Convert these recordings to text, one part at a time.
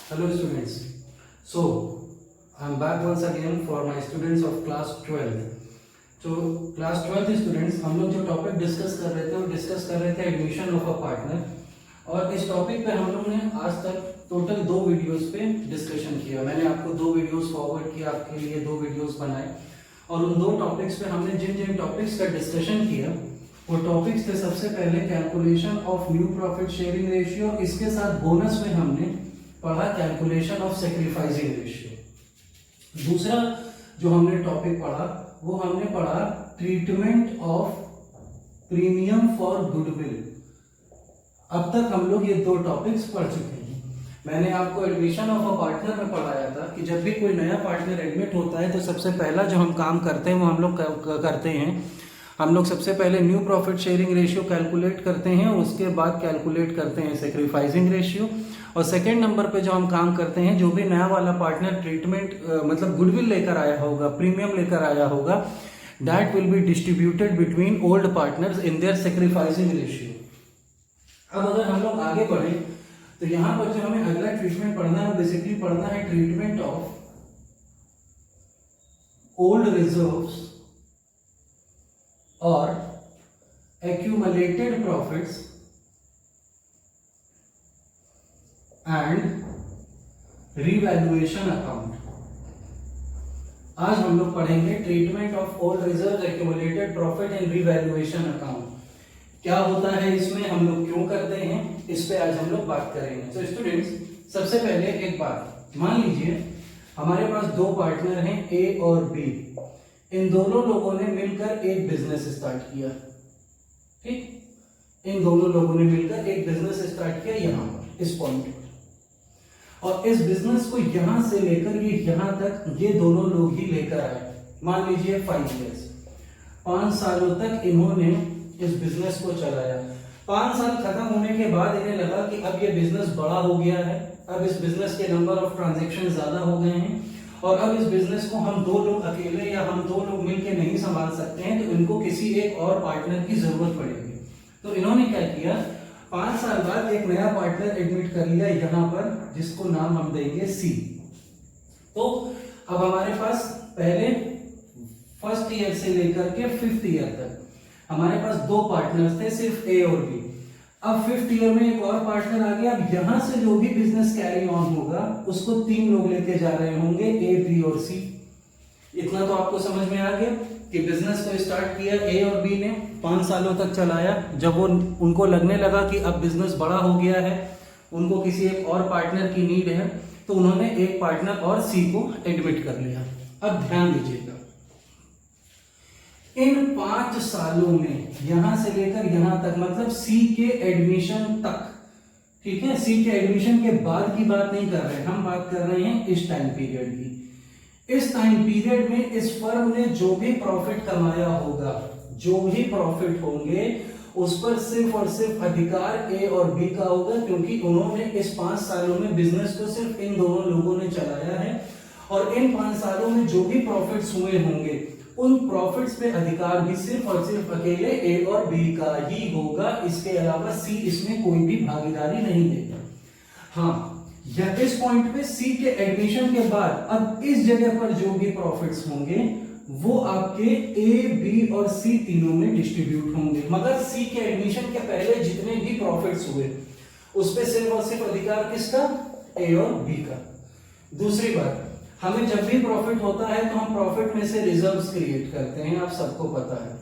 Hello students. So I am back once again for my students of class 12. तो class 12 students हम लोग जो topic discuss कर रहे थे वो डिस्कस कर रहे थे एडमिशन ऑफ अ पार्टनर, और इस टॉपिक पे हम लोग ने आज तक टोटल 2 वीडियोस पे डिस्कशन किया। मैंने आपको 2 वीडियोस फॉरवर्ड किया, आपके लिए 2 वीडियोस बनाए, और उन 2 टॉपिक्स पे हमने जिन जिन टॉपिक्स का डिस्कशन किया वो टॉपिक्स थे सबसे पहले calculation of new profit sharing ratio, इसके साथ बोनस में हमने पढ़ा कैलकुलेशन ऑफ सैक्रिफाइसिंग रेशियो। दूसरा जो हमने टॉपिक पढ़ा वो हमने पढ़ा treatment of premium for goodwill. अब तक हम लोग ये 2 टॉपिक्स पढ़ चुके हैं। मैंने आपको एडमिशन ऑफ अ पार्टनर में पढ़ाया था कि जब भी कोई नया पार्टनर एडमिट होता है तो सबसे पहला जो हम काम करते हैं वो हम लोग करते हैं, हम लोग सबसे पहले new profit sharing ratio calculate करते हैं, उसके बाद कैलकुलेट करते हैं सैक्रिफाइसिंग रेशियो, और सेकेंड नंबर पे जो हम काम करते हैं, जो भी नया वाला पार्टनर ट्रीटमेंट मतलब गुडविल लेकर आया होगा, प्रीमियम लेकर आया होगा, that will be distributed between old partners in their sacrificing ratio. अब अगर हम लोग आगे बढ़े तो यहाँ पर जो हमें अगला ट्रीटमेंट पढ़ना है बेसिकली पढ़ना है ट्रीटमेंट ऑफ ओल्ड रिजर्व्स और accumulated profits and revaluation account। आज हम लोग पढ़ेंगे treatment of old reserve, accumulated profit and revaluation account. क्या होता है इसमें, हम लोग क्यों करते हैं, इस पे आज हम लोग बात करेंगे। तो स्टूडेंट्स सबसे पहले एक बात मान लीजिए, हमारे पास 2 पार्टनर हैं ए और बी। इन दोनों लोगों ने मिलकर एक बिजनेस स्टार्ट किया, ठीक, इन दोनों लोगों ने मिलकर एक बिजनेस स्टार्ट किया यहां पर इस पॉइंट पर, और इस बिजनेस को यहां से लेकर ये यहां तक ये दोनों लोग ही लेकर आए। मान लीजिए 5 इयर्स, 5 सालों तक इन्होंने इस बिजनेस को चलाया। 5 साल खत्म होने के बाद इन्हें लगा कि अब ये बिजनेस बड़ा हो गया है, अब इस बिजनेस के नंबर ऑफ ट्रांजैक्शन ज्यादा हो गए हैं, और अब इस बिजनेस को हम 2 लोग अकेले या हम 2 लोग मिलकर नहीं संभाल सकते हैं, तो इनको किसी एक और पार्टनर की जरूरत पड़ेगी। तो इन्होंने क्या किया, 5 साल बाद एक नया पार्टनर एडमिट कर लिया यहां पर, जिसको नाम हम देंगे सी। तो अब हमारे पास पहले फर्स्ट ईयर से लेकर के 5th ईयर तक हमारे पास 2 पार्टनर्स थे, सिर्फ ए और बी। अब 5th ईयर में एक और पार्टनर आ गया। अब यहां से जो भी बिजनेस कैरी ऑन होगा उसको 3 लोग लेके जा रहे होंगे, ए, बी और सी। इतना तो आपको समझ में आ गया कि बिजनेस को स्टार्ट किया ए और बी ने, 5 सालों तक चलाया। जब वो उनको लगने लगा कि अब बिजनेस बड़ा हो गया है, उनको किसी एक और पार्टनर की नीड है, तो उन्होंने एक पार्टनर और सी को एडमिट कर लिया। अब ध्यान दीजिएगा, इन 5 सालों में यहां से लेकर यहां तक, मतलब सी के एडमिशन तक, ठीक है, सी के एडमिशन के बाद की बात नहीं कर रहे, हम बात कर रहे हैं इस टाइम पीरियड की। इस टाइम पीरियड में इस फर्म ने जो भी प्रॉफिट कमाया होगा, जो भी प्रॉफिट होंगे, उस पर सिर्फ और सिर्फ अधिकार ए और बी का होगा, क्योंकि उन्होंने इस 5 सालों में बिजनेस को सिर्फ इन दोनों लोगों ने चलाया है, और इन 5 सालों में जो भी प्रॉफिट्स हुए होंगे उन प्रॉफिट्स पे अधिकार भी सिर्फ और सिर्फ अकेले ए और बी का ही होगा। इसके अलावा सी इसमें कोई भी भागीदारी नहीं देगा। हाँ, या इस पॉइंट पे सी के एडमिशन के बाद अब इस जगह पर जो भी प्रॉफिट्स होंगे वो आपके ए, बी और सी तीनों में डिस्ट्रीब्यूट होंगे, मगर सी के एडमिशन के पहले जितने भी प्रॉफिट्स हुए उस पे सिर्फ और सिर्फ अधिकार किसका, ए और बी का। दूसरी बात, हमें जब भी प्रॉफिट होता है तो हम प्रॉफिट में से रिजर्व्स क्रिएट करते हैं, आप सबको पता है,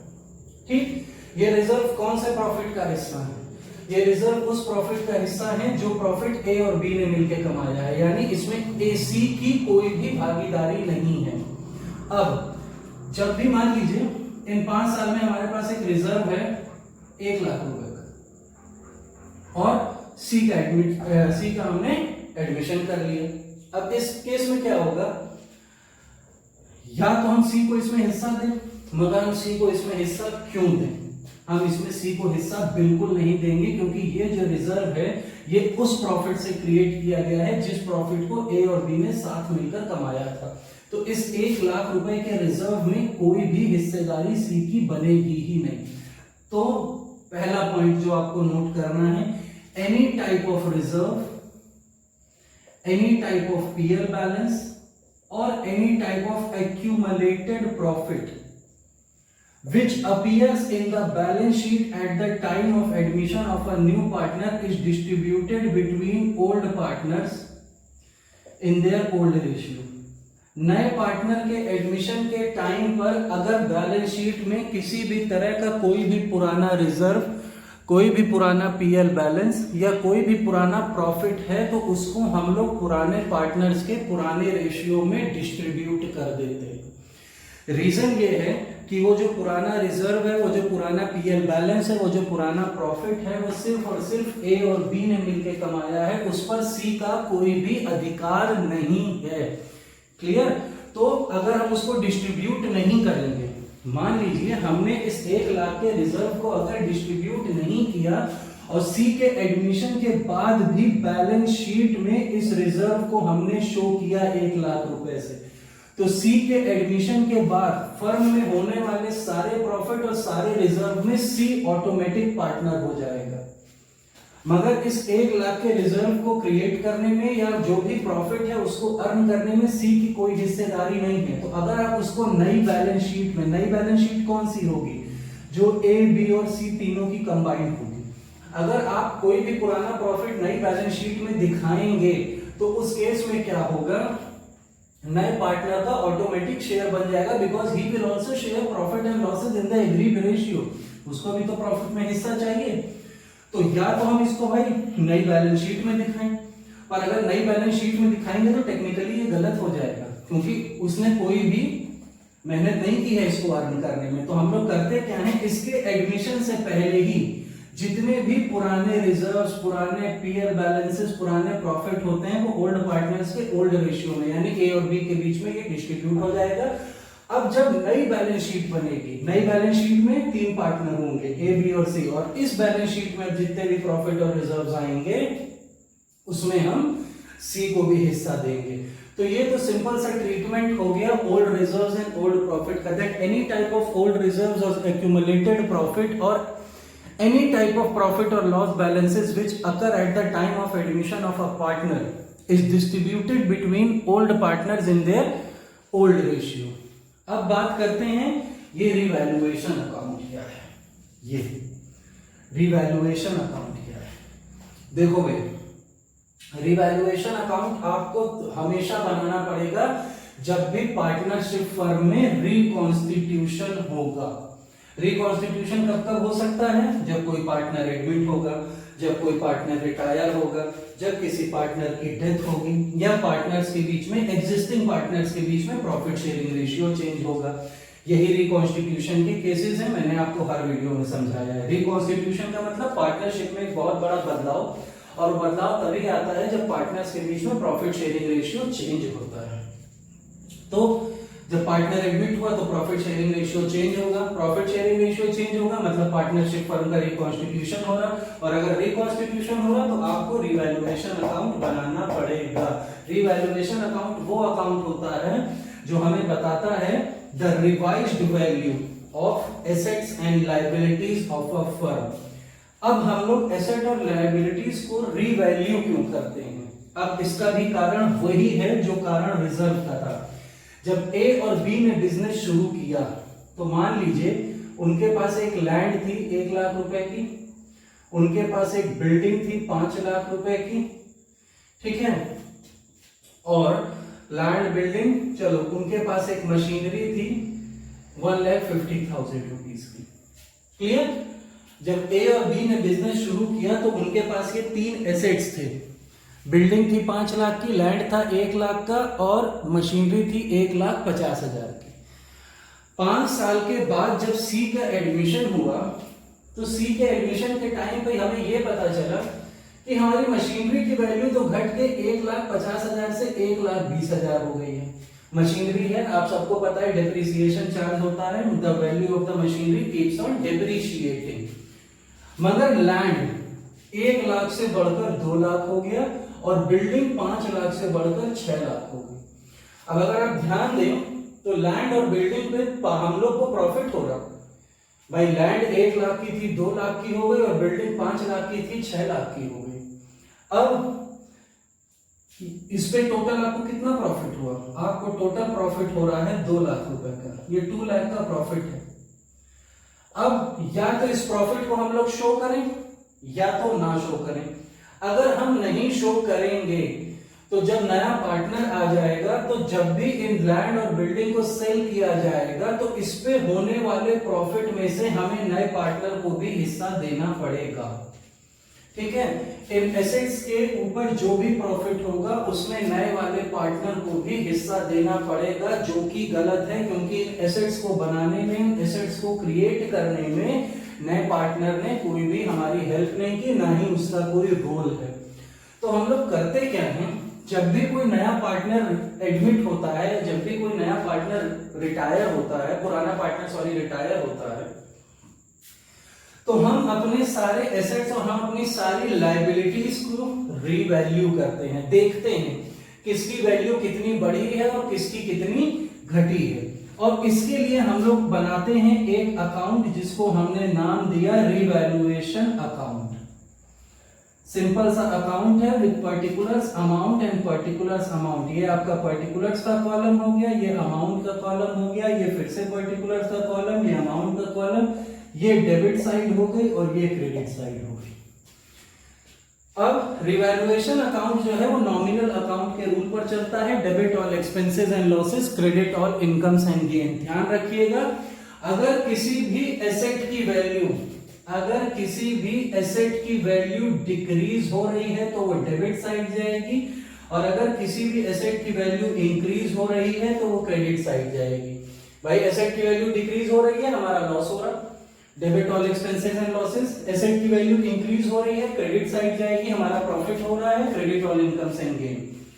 ठीक। ये रिजर्व कौन से प्रॉफिट का हिस्सा है, ये रिजर्व उस प्रॉफिट का हिस्सा है जो प्रॉफिट ए और बी ने मिलकर कमाया है, यानी इसमें ए, सी की कोई भी भागीदारी नहीं है। अब जब भी मान लीजिए इन 5 साल में हमारे पास एक रिजर्व है 1 लाख रुपए का, और सी का हमने एडमिशन कर लिया। अब इस केस में क्या होगा, या तो हम सी को इसमें हिस्सा दें, मगर हम सी को इसमें हिस्सा क्यों दें, हम इसमें सी को हिस्सा बिल्कुल नहीं देंगे, क्योंकि ये जो रिजर्व है ये उस प्रॉफिट से क्रिएट किया गया है जिस प्रॉफिट को ए और बी ने साथ मिलकर कमाया था। तो इस 1 लाख रुपए के रिजर्व में कोई भी हिस्सेदारी सी की बनेगी ही नहीं। तो पहला पॉइंट जो आपको नोट करना है, any type of reserve, any type of PL balance or any type of accumulated profit which appears in the balance sheet at the time of admission of a new partner is distributed between old partners in their old ratio. नए partner के admission के time पर अगर balance sheet में किसी भी तरह का कोई भी पुराना रिजर्व, कोई भी पुराना पीएल बैलेंस या कोई भी पुराना प्रॉफिट है तो उसको हम लोग पुराने पार्टनर्स के पुराने रेशियो में डिस्ट्रीब्यूट कर देते हैं। रीजन ये है कि वो जो पुराना रिजर्व है, वो जो पुराना पीएल बैलेंस है, वो जो पुराना प्रॉफिट है, वो सिर्फ और सिर्फ ए और बी ने मिलकर कमाया है, उस पर सी का कोई भी अधिकार नहीं है। क्लियर? तो अगर हम उसको डिस्ट्रीब्यूट नहीं करेंगे, मान लीजिए हमने इस 1 लाख के रिजर्व को अगर डिस्ट्रीब्यूट नहीं किया और सी के एडमिशन के बाद भी बैलेंस शीट में इस रिजर्व को हमने शो किया 1 लाख रुपए से, तो सी के एडमिशन के बाद फर्म में होने वाले सारे प्रॉफिट और सारे रिजर्व में सी ऑटोमेटिक पार्टनर हो जाएगा। मगर इस 1 लाख के रिजर्व को क्रिएट करने में या जो भी प्रॉफिट है उसको अर्न करने में सी की कोई हिस्सेदारी नहीं है। तो अगर आप उसको नई बैलेंस शीट में, नई बैलेंस शीट कौन सी होगी? जो ए, बी और सी तीनों की कंबाइंड होगी। अगर आप कोई भी पुराना प्रॉफिट नई बैलेंस शीट में दिखाएंगे तो उस केस में क्या होगा? नए पार्टनर का ऑटोमेटिक शेयर बन जाएगा, because he will also share profit and losses in the agreed ratio. उसको भी तो प्रॉफिट में हिस्सा चाहिए। तो या तो हम इसको भाई नई बैलेंस शीट में दिखाएं, पर अगर नई बैलेंस शीट में दिखाएंगे तो टेक्निकली ये गलत हो जाएगा, क्योंकि उसने कोई भी मेहनत नहीं की है इसको अर्न करने में। तो हम लोग करते क्या है, इसके एडमिशन से पहले ही जितने भी पुराने रिजर्व्स, पुराने पीएल बैलेंसेस, पुराने प्रॉफिट होते हैं वो ओल्ड पार्टनर्स के ओल्ड रेशियो में यानी ए और बी के बीच में ये डिस्ट्रीब्यूट हो जाएगा। अब जब नई बैलेंस शीट बनेगी, नई बैलेंस शीट में 3 पार्टनर होंगे ए, बी और सी, और इस बैलेंस शीट में जितने भी प्रॉफिट और रिजर्व्स आएंगे उसमें हम सी को भी हिस्सा देंगे। तो ये तो सिंपल सा ट्रीटमेंट हो गया old reserves and old profit का, that any type of old reserves और एक्यूमुलेटेड प्रॉफिट और any type of profit or loss balances which occur at the time of admission of a partner is distributed between old partners in their old ratio. अब बात करते हैं ये revaluation account क्या है। ये रिवैल्यूएशन अकाउंट क्या है? देखो भाई, रिवैल्यूएशन अकाउंट आपको हमेशा बनाना पड़ेगा जब भी पार्टनरशिप फर्म में रिकॉन्स्टिट्यूशन होगा। रिकॉन्स्टिट्यूशन कब कब हो सकता है? जब कोई पार्टनर एडमिट होगा, जब कोई पार्टनर रिटायर होगा, जब किसी पार्टनर की डेथ होगी, या पार्टनर्स के बीच में, एग्जिस्टिंग पार्टनर्स के बीच में प्रॉफिट शेयरिंग रेशियो चेंज होगा। यही रिकॉन्स्टिट्यूशन के केसेस हैं, मैंने आपको हर वीडियो में समझाया है। रिकॉन्स्टिट्यूशन का मतलब पार्टनरशिप में एक बहुत बड़ा बदलाव, और बदलाव तभी आता है जब पार्टनर्स के बीच में प्रॉफिट शेयरिंग रेशियो चेंज होता है। तो जब पार्टनर एडमिट हुआ तो प्रॉफिट शेयरिंग रेशियो चेंज होगा, प्रॉफिट शेयरिंग रेशियो चेंज होगा मतलब पार्टनरशिप फर्म का रिकॉन्स्टिट्यूशन हो रहा, और अगर रिकॉन्स्टिट्यूशन हो रहा तो आपको रिवैल्यूएशन अकाउंट बनाना पड़ेगा। रिवैल्यूएशन अकाउंट वो अकाउंट होता है जो हमें बताता है the revised value of assets and liabilities of a firm. अब हम लोग एसेट और लायबिलिटीज को रीवैल्यू क्यों करते हैं? अब इसका भी कारण वही है जो कारण रिजर्व का था। जब ए और बी ने बिजनेस शुरू किया तो मान लीजिए उनके पास एक लैंड थी 1 लाख रुपए की, उनके पास एक बिल्डिंग थी 5 लाख रुपए की, ठीक है, और लैंड बिल्डिंग, चलो उनके पास एक मशीनरी थी 1,50,000 रुपीज की। क्लियर? जब ए और बी ने बिजनेस शुरू किया तो उनके पास ये 3 एसेट्स थे। बिल्डिंग थी 5 लाख की, लैंड था 1 लाख का, और मशीनरी थी 1,50,000 की। 5 साल के बाद जब सी का एडमिशन हुआ तो सी के एडमिशन के टाइम पे हमें यह पता चला कि हमारी मशीनरी की वैल्यू तो घट के 1,50,000 से 1,20,000 हो गई है। मशीनरी है, आप सबको पता है डिप्रिसिएशन चार्ज होता है, the value of the machinery keeps on depreciating. मगर लैंड 1 लाख से बढ़कर 2 लाख हो गया और बिल्डिंग 5 लाख से बढ़कर 6 लाख हो गई। अब अगर आप ध्यान दें तो लैंड और बिल्डिंग पे हम लोग को प्रॉफिट हो रहा भाई। लैंड 1 लाख की थी 2 लाख की हो गई और बिल्डिंग 5 लाख की थी 6 लाख की हो गई। अब इस पे टोटल आपको कितना प्रॉफिट हुआ? आपको टोटल प्रॉफिट हो रहा है 2 लाख रुपए का, ये 2 लाख का प्रॉफिट है। अब या तो इस प्रॉफिट को हम लोग शो करें या तो ना शो करें। अगर हम नहीं शो करेंगे तो जब नया पार्टनर आ जाएगा तो जब भी इन लैंड और बिल्डिंग को सेल किया जाएगा तो इस पे होने वाले प्रॉफिट में से हमें नए पार्टनर को भी हिस्सा देना पड़ेगा। ठीक है, इन एसेट्स के ऊपर जो भी प्रॉफिट होगा उसमें नए वाले पार्टनर को भी हिस्सा देना पड़ेगा, जो कि गलत है, क्योंकि एसेट्स को बनाने में, एसेट्स को क्रिएट करने में नए पार्टनर ने कोई भी हमारी हेल्प नहीं की, ना ही उसका कोई रोल है। तो हम लोग करते क्या हैं, जब भी कोई नया पार्टनर एडमिट होता है, जब भी कोई नया पार्टनर रिटायर होता है, पुराना पार्टनर रिटायर होता है, तो हम अपने सारे एसेट्स और हम अपनी सारी लायबिलिटीज को रीवैल्यू करते हैं, देखते हैं किसकी वैल्यू कितनी बढ़ी है और किसकी कितनी घटी है। और इसके लिए हम लोग बनाते हैं एक अकाउंट जिसको हमने नाम दिया रीवैल्यूएशन अकाउंट। सिंपल सा अकाउंट है with particulars amount and particulars amount. ये आपका पर्टिकुलर्स का कॉलम हो गया, ये अमाउंट का कॉलम हो गया, ये फिर से पर्टिकुलर्स का कॉलम, ये अमाउंट का कॉलम, ये डेबिट साइड हो गई और ये क्रेडिट साइड हो गई। अब रिवैल्यूएशन अकाउंट जो है वो नॉमिनल अकाउंट के रूल पर चलता है। Debit all expenses and losses, credit all incomes and gain. ध्यान रखिएगा, अगर किसी भी एसेट की वैल्यू, अगर किसी भी एसेट की वैल्यू डिक्रीज हो रही है तो वो डेबिट साइड जाएगी, और अगर किसी भी एसेट की वैल्यू इंक्रीज हो रही है तो वो क्रेडिट साइड जाएगी। भाई एसेट की वैल्यू डिक्रीज हो रही है, हमारा लॉस हो रहा, debit all expenses and losses. Asset की वैल्यू इंक्रीज हो रही है, क्रेडिट साइड जाएगी, हमारा प्रॉफिट हो रहा है, credit all incomes and gain.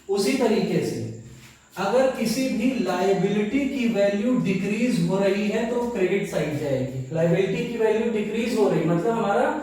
उसी तरीके से अगर किसी भी लायबिलिटी की वैल्यू डिक्रीज हो रही है तो क्रेडिट साइड जाएगी। लायबिलिटी की वैल्यू डिक्रीज हो रही मतलब हमारा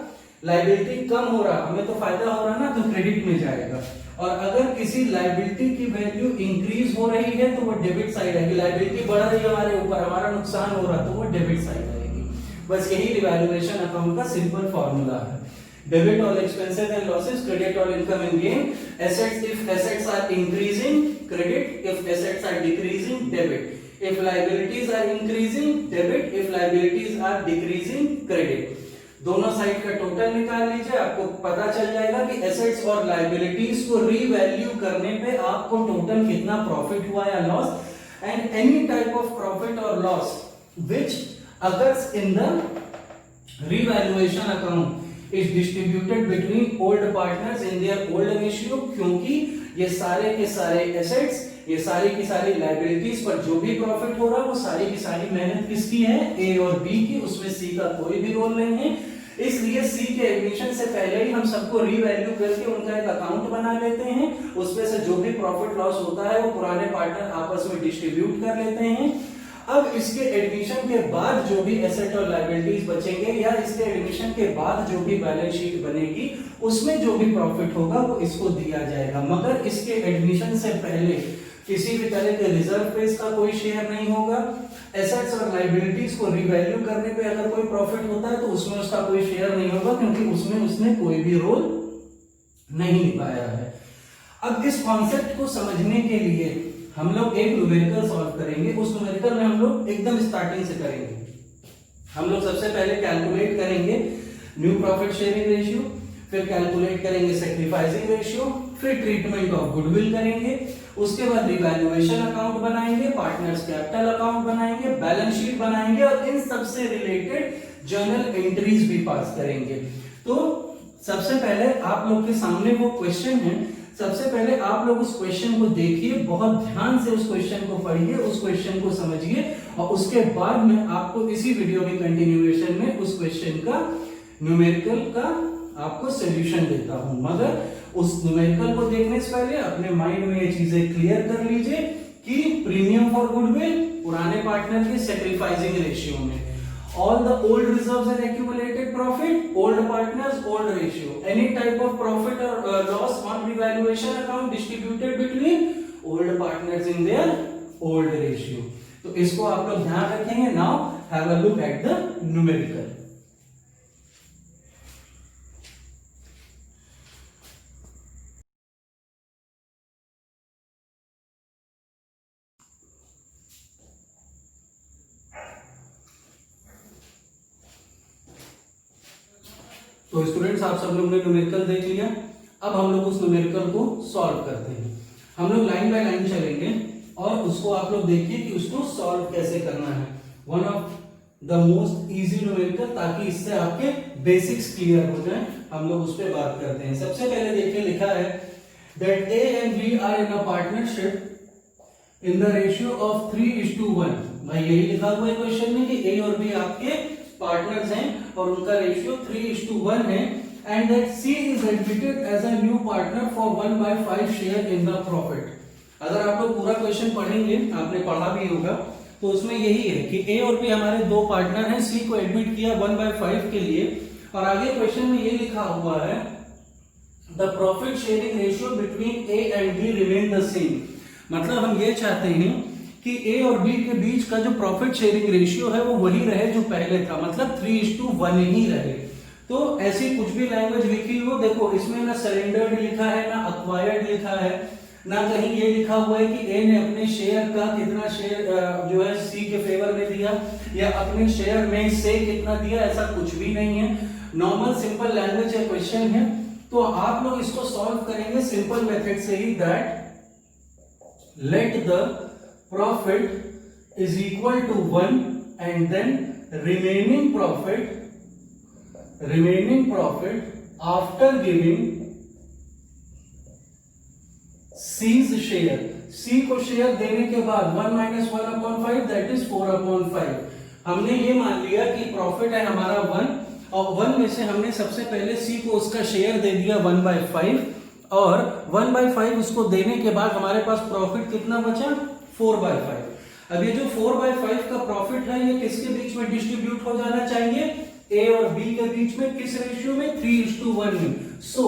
लायबिलिटी कम हो रहा, हमें तो फायदा हो रहा ना, तो क्रेडिट में जाएगा। और अगर किसी लायबिलिटी की वैल्यू इंक्रीज हो रही है तो वो डेबिट साइड आएगी। लायबिलिटी बढ़ रही है हमारे ऊपर, हमारा नुकसान हो रहा तो वो डेबिट साइड आएगी। बस यही रिवैल्यूएशन अकाउंट का सिंपल फॉर्मूला है। Debit all expenses and losses, credit all income and gain. Assets, if assets are increasing, credit. If assets are decreasing, debit. If liabilities are increasing, debit. If liabilities are decreasing, credit. दोनों side का total निकाल लीजिए, आपको पता चल जाएगा कि assets और लायबिलिटीज को रीवैल्यू करने पे आपको टोटल कितना प्रॉफिट हुआ या loss, and any type of profit और loss which occurs in the revaluation account is distributed between old partners in their old ratio। क्योंकि ये सारे के सारे एसेट्स, ये सारी की सारी लायबिलिटीज पर जो भी प्रॉफिट हो रहा है वो सारी की सारी मेहनत किसकी है, ए और बी की, उसमें सी का कोई भी रोल नहीं है। इसलिए सी के एडमिशन से पहले ही हम सबको रीवैल्यू करके उनका एक अकाउंट बना लेते हैं, उसमें से जो भी प्रॉफिट लॉस होता है वो पुराने पार्टनर आपस में डिस्ट्रीब्यूट कर लेते हैं। अब इसके एडमिशन के बाद जो भी एसेट और लायबिलिटीज बचेंगे या इसके एडमिशन के बाद जो भी बैलेंस शीट बनेगी उसमें जो भी प्रॉफिट होगा वो इसको दिया जाएगा। मगर इसके एडमिशन से पहले किसी भी तरह के रिजर्व पेज का कोई शेयर नहीं होगा। एसेट्स और लायबिलिटीज को रिवैल्यू करने पे अगर कोई प्रॉफिट होता है तो उसमें उसका कोई शेयर नहीं होगा, क्योंकि उसमें उसने कोई भी रोल नहीं निभाया है। अब इस कॉन्सेप्ट को समझने के लिए हम लोग एक न्यूमेरिकल सॉल्व करेंगे। उस न्यूमेरिकल में हम लोग एकदम स्टार्टिंग से करेंगे। हम लोग सबसे पहले कैलकुलेट करेंगे न्यू प्रॉफिट शेयरिंग रेशियो, फिर कैलकुलेट करेंगे सैक्रिफाइसिंग रेशियो, फिर ट्रीटमेंट ऑफ गुडविल करेंगे, उसके बाद रिवैल्यूएशन अकाउंट बनाएंगे, पार्टनर्स कैपिटल अकाउंट बनाएंगे, बैलेंस शीट बनाएंगे और इन सबसे रिलेटेड जर्नल एंट्रीज भी पास करेंगे। तो सबसे पहले आप लोग के सामने वो क्वेश्चन है, सबसे पहले आप लोग उस क्वेश्चन को देखिए, बहुत ध्यान से उस क्वेश्चन को पढ़िए, उस क्वेश्चन को समझिए, और उसके बाद मैं आपको इसी वीडियो के कंटिन्यूएशन में उस क्वेश्चन का न्यूमेरिकल का आपको सॉल्यूशन देता हूं। मगर उस न्यूमेरिकल को देखने से पहले अपने माइंड में ये चीजें क्लियर कर लीजिए कि प्रीमियम फॉर गुडविल पुराने पार्टनर के सैक्रिफाइसिंग रेशियो में, all the old reserves and accumulated profit, old partners, old ratio, any type of profit or loss on revaluation account distributed between old partners in their old ratio। तो इसको आप लोग ध्यान रखेंगे। now have a look at the numerical। तो students आप सब लोग ने न्यूमेरिकल देख लिया। अब हम लोग उस न्यूमेरिकल को सॉल्व करते हैं। हम लोग लाइन बाय लाइन चलेंगे और उसको आप लोग देखिए कि उसको सॉल्व कैसे करना है। One of the most easy numerical, ताकि इससे आपके बेसिक्स क्लियर हो जाए। हम लोग उस पर बात करते हैं। सबसे पहले देखिए, लिखा है that A and B are in a partnership in the ratio of 3:1। भाई यही लिखा हुआ है क्वेश्चन में कि ए और बी आपके पार्टनर्स हैं और उनका रेशियो 3:1 है। And that C is admitted as a new partner for 1/5 share in the profit. अगर आप लोग पूरा क्वेश्चन पढ़ेंगे, आपने पढ़ा भी होगा, तो उसमें यही है कि ए और बी हमारे दो पार्टनर हैं, सी को एडमिट किया 1/5 के लिए, और आगे क्वेश्चन में ये लिखा हुआ है the profit sharing ratio between A and be remain the same. मतलब हम ये चाहते हैं कि ए और बी के बीच का जो प्रॉफिट शेयरिंग रेशियो है वो वही रहे जो पहले था, मतलब 3:1 ही रहे। तो ऐसी कुछ भी लैंग्वेज लिखी हो, देखो इसमें ना सरेंडर्ड लिखा है, ना अक्वायर्ड लिखा है, ना कहीं ये लिखा हुआ है कि ए ने अपने शेयर का कितना शेयर जो है सी के फेवर में दिया या अपने शेयर में से कितना दिया, ऐसा कुछ भी नहीं है। नॉर्मल सिंपल लैंग्वेज है, क्वेश्चन है। तो आप लोग इसको सॉल्व करेंगे सिंपल मेथड से ही, that let the profit is equal to 1 and then remaining profit after giving C's share, C को शेयर देने के बाद 1 - 1/5 दैट इज 4/5। हमने ये मान लिया कि प्रॉफिट है हमारा 1 और 1 में से हमने सबसे पहले C को उसका शेयर दे दिया 1/5 और 1/5 उसको देने के बाद हमारे पास प्रॉफिट कितना बचा 4/5। अब ये जो 4/5 का प्रॉफिट है ये किसके बीच में डिस्ट्रीब्यूट हो जाना चाहिए, A और B के बीच में। किस रेशियो में, 3:1 में। सो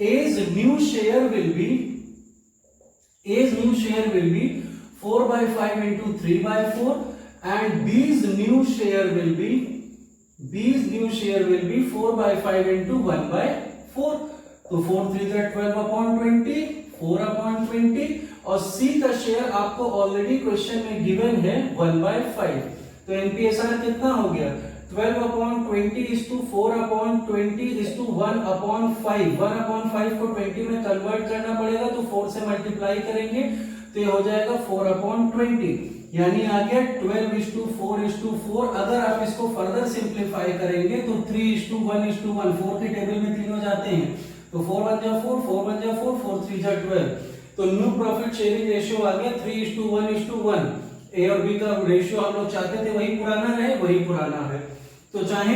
A's new share will be 4/5 into 3/4 and B's new share will be 4/5 into 1/4। तो 4 3 12/20, 4/20, और C का शेयर आपको ऑलरेडी क्वेश्चन में गिवन है 1/5। तो एनपीएसआर कितना हो गया, 12/20 is to 4/20 is to 1/5। 1/5 को 20 में कन्वर्ट करना पड़ेगा, तो 4 से मल्टीप्लाई करेंगे तो ये हो जाएगा 4/20, यानी आ गया 12:4:4। अगर आप इसको फर्दर सिंप्लीफाई करेंगे तो 3:1:1, 4 की टेबल में 3 हो जाते हैं, तो 4 1 जा 4, 4 1 जा 4, 4 3 जा 12। तो न्यू प्रॉफिट शेयरिंग रेशियो आ गया 3:1:1। ए और बी का रेशियो हम लोग चाहते थे वही पुराना रहे, वही पुराना है। तो चाहे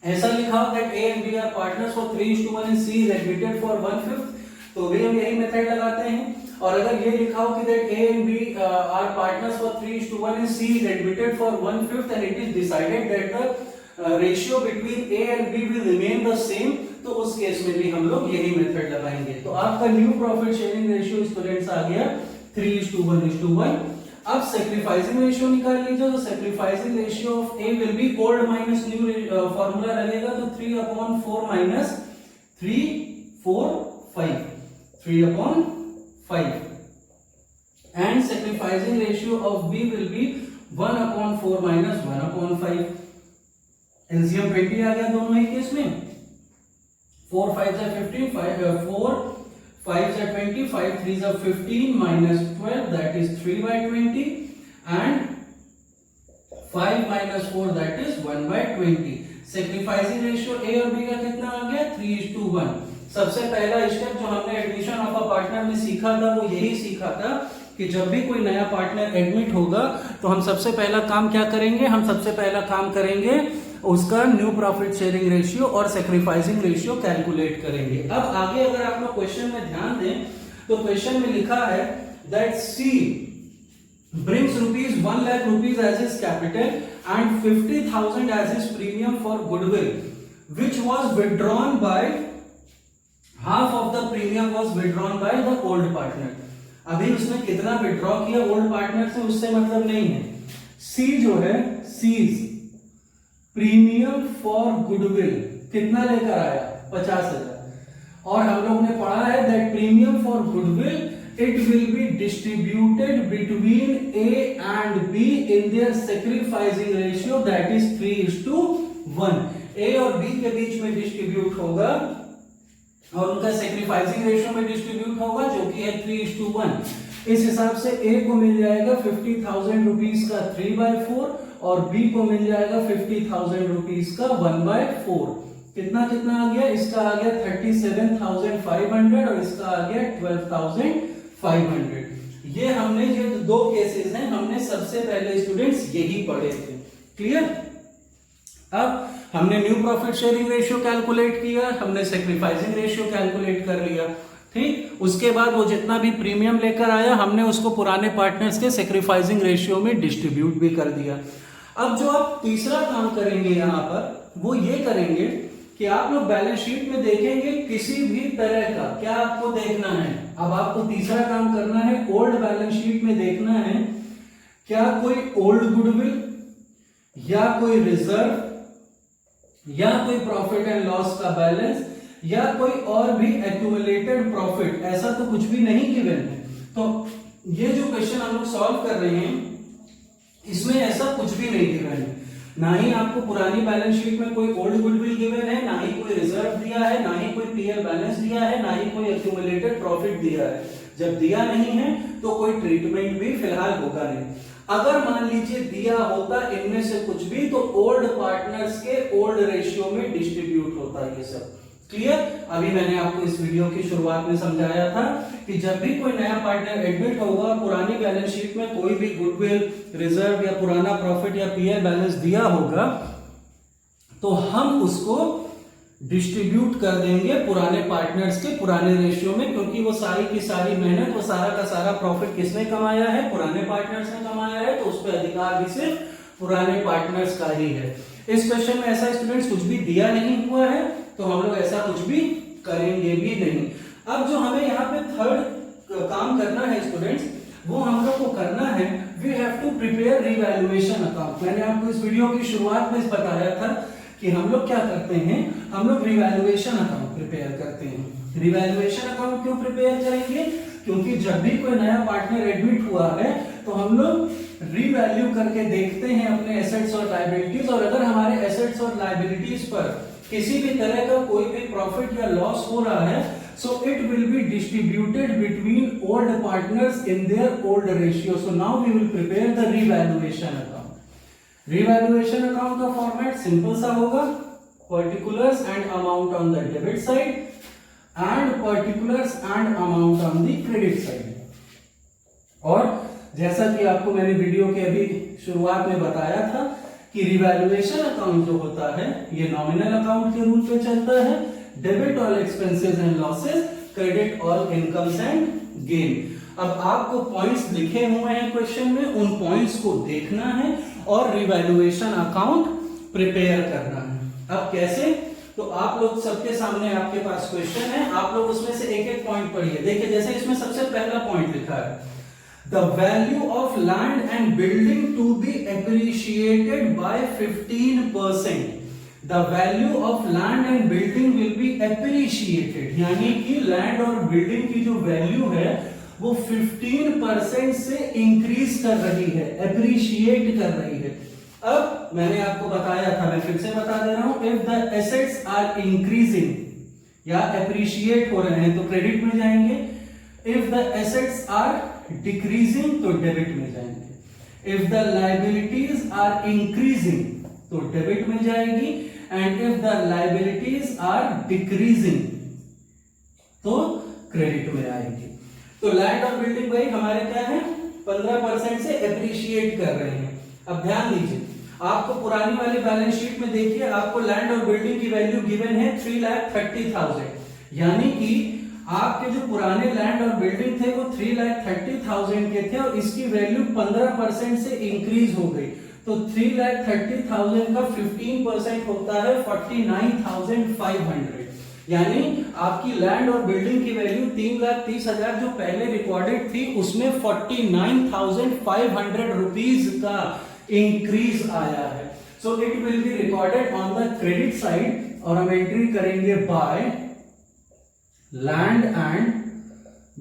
ऐसा लिखा हो that A and B are partners for 3:1 and C is admitted for 1/5, तो भी हम यही मेथड लगाते हैं। और अगर ये लिखा हो कि that A and B are partners for 3:1 and C is admitted for 1/5 and it is decided that the ratio between A and B will remain the same, तो उस केस में भी हम लोग यही मेथड लगाएंगे। तो आपका new profit sharing ratio students आ गया 3:1:1। अब सैक्रिफाइसिंग रेशियो निकाल लीजिए। तो sacrificing ratio of A will be old minus new formula रहेगा, तो 3/4 - 3/4/5, 3/5। And sacrificing ratio of B will be 1/4 - 1/5। LCM 20 आ गया दोनों ही केस में। 4 5 जा 15, 4 5 are 20, 5 3s are 15 minus 12 that is 3/20 and 5 minus 4 that is 1/20। Sacrificing ratio A और B का कितना आ गया 3:1। सबसे पहला स्टेप जो हमने एडमिशन ऑफ अ पार्टनर में सीखा था वो यही सीखा था कि जब भी कोई नया पार्टनर एडमिट होगा तो हम सबसे पहला काम क्या करेंगे, हम सबसे पहला काम करेंगे उसका न्यू प्रॉफिट शेयरिंग रेशियो और सैक्रिफाइसिंग रेशियो कैलकुलेट करेंगे। अब आगे अगर आप लोग क्वेश्चन में ध्यान दें तो क्वेश्चन में लिखा है that C brings ₹1 lakh as his capital and 50,000 as his premium for goodwill, which was withdrawn by half of the premium was withdrawn by the old partner। अभी उसने कितना विड्रॉ किया ओल्ड पार्टनर से उससे मतलब नहीं है। सी जो है सीज प्रीमियम फॉर गुडविल कितना लेकर आया 50,000, और हम लोग ने पढ़ा है that premium for goodwill it will be distributed between A and B in their sacrificing ratio that is 3:1। ए और बी के बीच में डिस्ट्रीब्यूट होगा और उनका सेक्रीफाइसिंग रेशियो में डिस्ट्रीब्यूट होगा जो कि है 3:1। इस हिसाब से ए को मिल जाएगा 50,000 रुपीज का 3/4 और बी को मिल जाएगा 50,000 रुपीज का 1/4। कितना कितना आ गया, इसका आ गया 37,500 और इसका आ गया 12,500। ये हमने जो दो केसेस हैं हमने सबसे पहले स्टूडेंट्स यही पढ़े थे। क्लियर? अब हमने new profit sharing ratio calculate किया, हमने सेक्रीफाइसिंग रेशियो कैलकुलेट कर लिया, ठीक। उसके बाद वो जितना भी प्रीमियम लेकर आया हमने उसको पुराने पार्टनर्स के सेक्रीफाइसिंग रेशियो में डिस्ट्रीब्यूट भी कर दिया। अब जो आप तीसरा काम करेंगे यहां पर वो ये करेंगे कि आप लोग बैलेंस शीट में देखेंगे किसी भी तरह का, क्या आपको देखना है, अब आपको तीसरा काम करना है, ओल्ड बैलेंस शीट में देखना है क्या कोई ओल्ड गुडविल या कोई रिजर्व या कोई प्रॉफिट एंड लॉस का बैलेंस या कोई और भी एक्यूमुलेटेड प्रॉफिट, ऐसा तो कुछ भी नहीं गिवन है। तो ये जो क्वेश्चन हम लोग सॉल्व कर रहे हैं इसमें ऐसा कुछ भी नहीं गिवन है, ना ही आपको पुरानी बैलेंस शीट में कोई ओल्ड गुडविल गिवन है, ना ही कोई रिजर्व दिया है, ना ही कोई पीएल बैलेंस दिया है, ना ही कोई एक्यूमुलेटेड प्रॉफिट दिया है। जब दिया नहीं है तो कोई ट्रीटमेंट भी फिलहाल होगा नहीं। अगर मान लीजिए दिया होता इनमें से कुछ भी तो ओल्ड पार्टनर्स के ओल्ड रेशियो में डिस्ट्रीब्यूट होता ये सब। क्लियर? अभी मैंने आपको इस वीडियो की शुरुआत में समझाया था कि जब भी कोई नया पार्टनर एडमिट होगा, पुरानी बैलेंस शीट में कोई भी गुडविल, रिजर्व या पुराना प्रॉफिट या पीएल बैलेंस दिया होगा तो हम उसको डिस्ट्रीब्यूट कर देंगे पुराने पार्टनर्स के पुराने रेशियो में, क्योंकि वो सारी की सारी मेहनत, वो सारा का सारा प्रॉफिट किसने कमाया है, पुराने पार्टनर्स ने कमाया है, तो उस पर अधिकार भी सिर्फ पुराने पार्टनर्स का ही है। इस क्वेश्चन में ऐसा स्टूडेंट्स कुछ भी दिया नहीं हुआ है तो हम लोग ऐसा कुछ भी करेंगे भी नहीं। अब जो हमें यहाँ पे थर्ड काम करना है स्टूडेंट्स, वो हम लोग को करना है, we have to prepare revaluation account. मैंने आपको इस वीडियो की शुरुआत में बताया था कि हम लोग क्या करते हैं, हम लोग रिवैल्यूएशन अकाउंट प्रिपेयर करते हैं। रिवैल्यूएशन अकाउंट क्यों प्रिपेयर करेंगे? क्योंकि जब भी कोई नया पार्टनर एडमिट हुआ है तो हम लोग रीवैल्यू करके देखते हैं अपने एसेट्स और लायबिलिटीज, और अगर हमारे एसेट्स और लायबिलिटीज पर किसी भी तरह का कोई भी प्रॉफिट या लॉस हो रहा है, so it will be distributed between old partners in their old ratio. So now we will prepare the revaluation account. Revaluation account का फॉर्मेट सिंपल सा होगा, particulars and amount on the debit side and particulars and amount on the credit side. और जैसा कि आपको मैंने video के अभी शुरुआत में बताया था कि रिवैल्यूएशन अकाउंट जो होता है ये नॉमिनल अकाउंट के रूल पे चलता है, debit all expenses and losses, credit all incomes and gain. अब आपको पॉइंट्स लिखे हुए हैं क्वेश्चन में, उन पॉइंट्स को देखना है और रिवैल्यूएशन अकाउंट प्रिपेयर करना है। अब कैसे? तो आप लोग सबके सामने आपके पास क्वेश्चन है, आप लोग उसमें से एक एक पॉइंट पढ़िए। देखिए जैसे इसमें सबसे पहला पॉइंट लिखा है, the value of land and building to be appreciated by 15%. The value of land and building will be appreciated, यानी कि लैंड और बिल्डिंग की जो वैल्यू है वो 15% से इंक्रीज कर रही है, अप्रिशिएट कर रही है। अब मैंने आपको बताया था, मैं फिर से बता दे रहा हूं, if the assets are increasing या अप्रिशिएट हो रहे हैं तो क्रेडिट में जाएंगे, if the assets are decreasing तो डेबिट में जाएंगे, if the liabilities are increasing तो डेबिट में जाएगी, and if the liabilities are decreasing तो क्रेडिट में आएगी। तो लैंड और बिल्डिंग भाई हमारे क्या है, 15% से एप्रिशिएट कर रहे हैं। अब ध्यान दीजिए, आपको पुरानी वाली बैलेंस शीट में देखिए, आपको लैंड और बिल्डिंग की वैल्यू गिवन है 3,30,000, यानी कि आपके जो पुराने लैंड और बिल्डिंग थे वो 3,30,000 के थे और इसकी वैल्यू 15% से इंक्रीज हो गई। तो 3,30,000 का 15% होता है 49,500, यानी आपकी लैंड और बिल्डिंग की वैल्यू 3,30,000 जो पहले रिकॉर्डेड थी उसमें 49,500 रुपीज का इंक्रीज आया है। So it will be recorded on the credit side और हम एंट्री करेंगे बाय लैंड एंड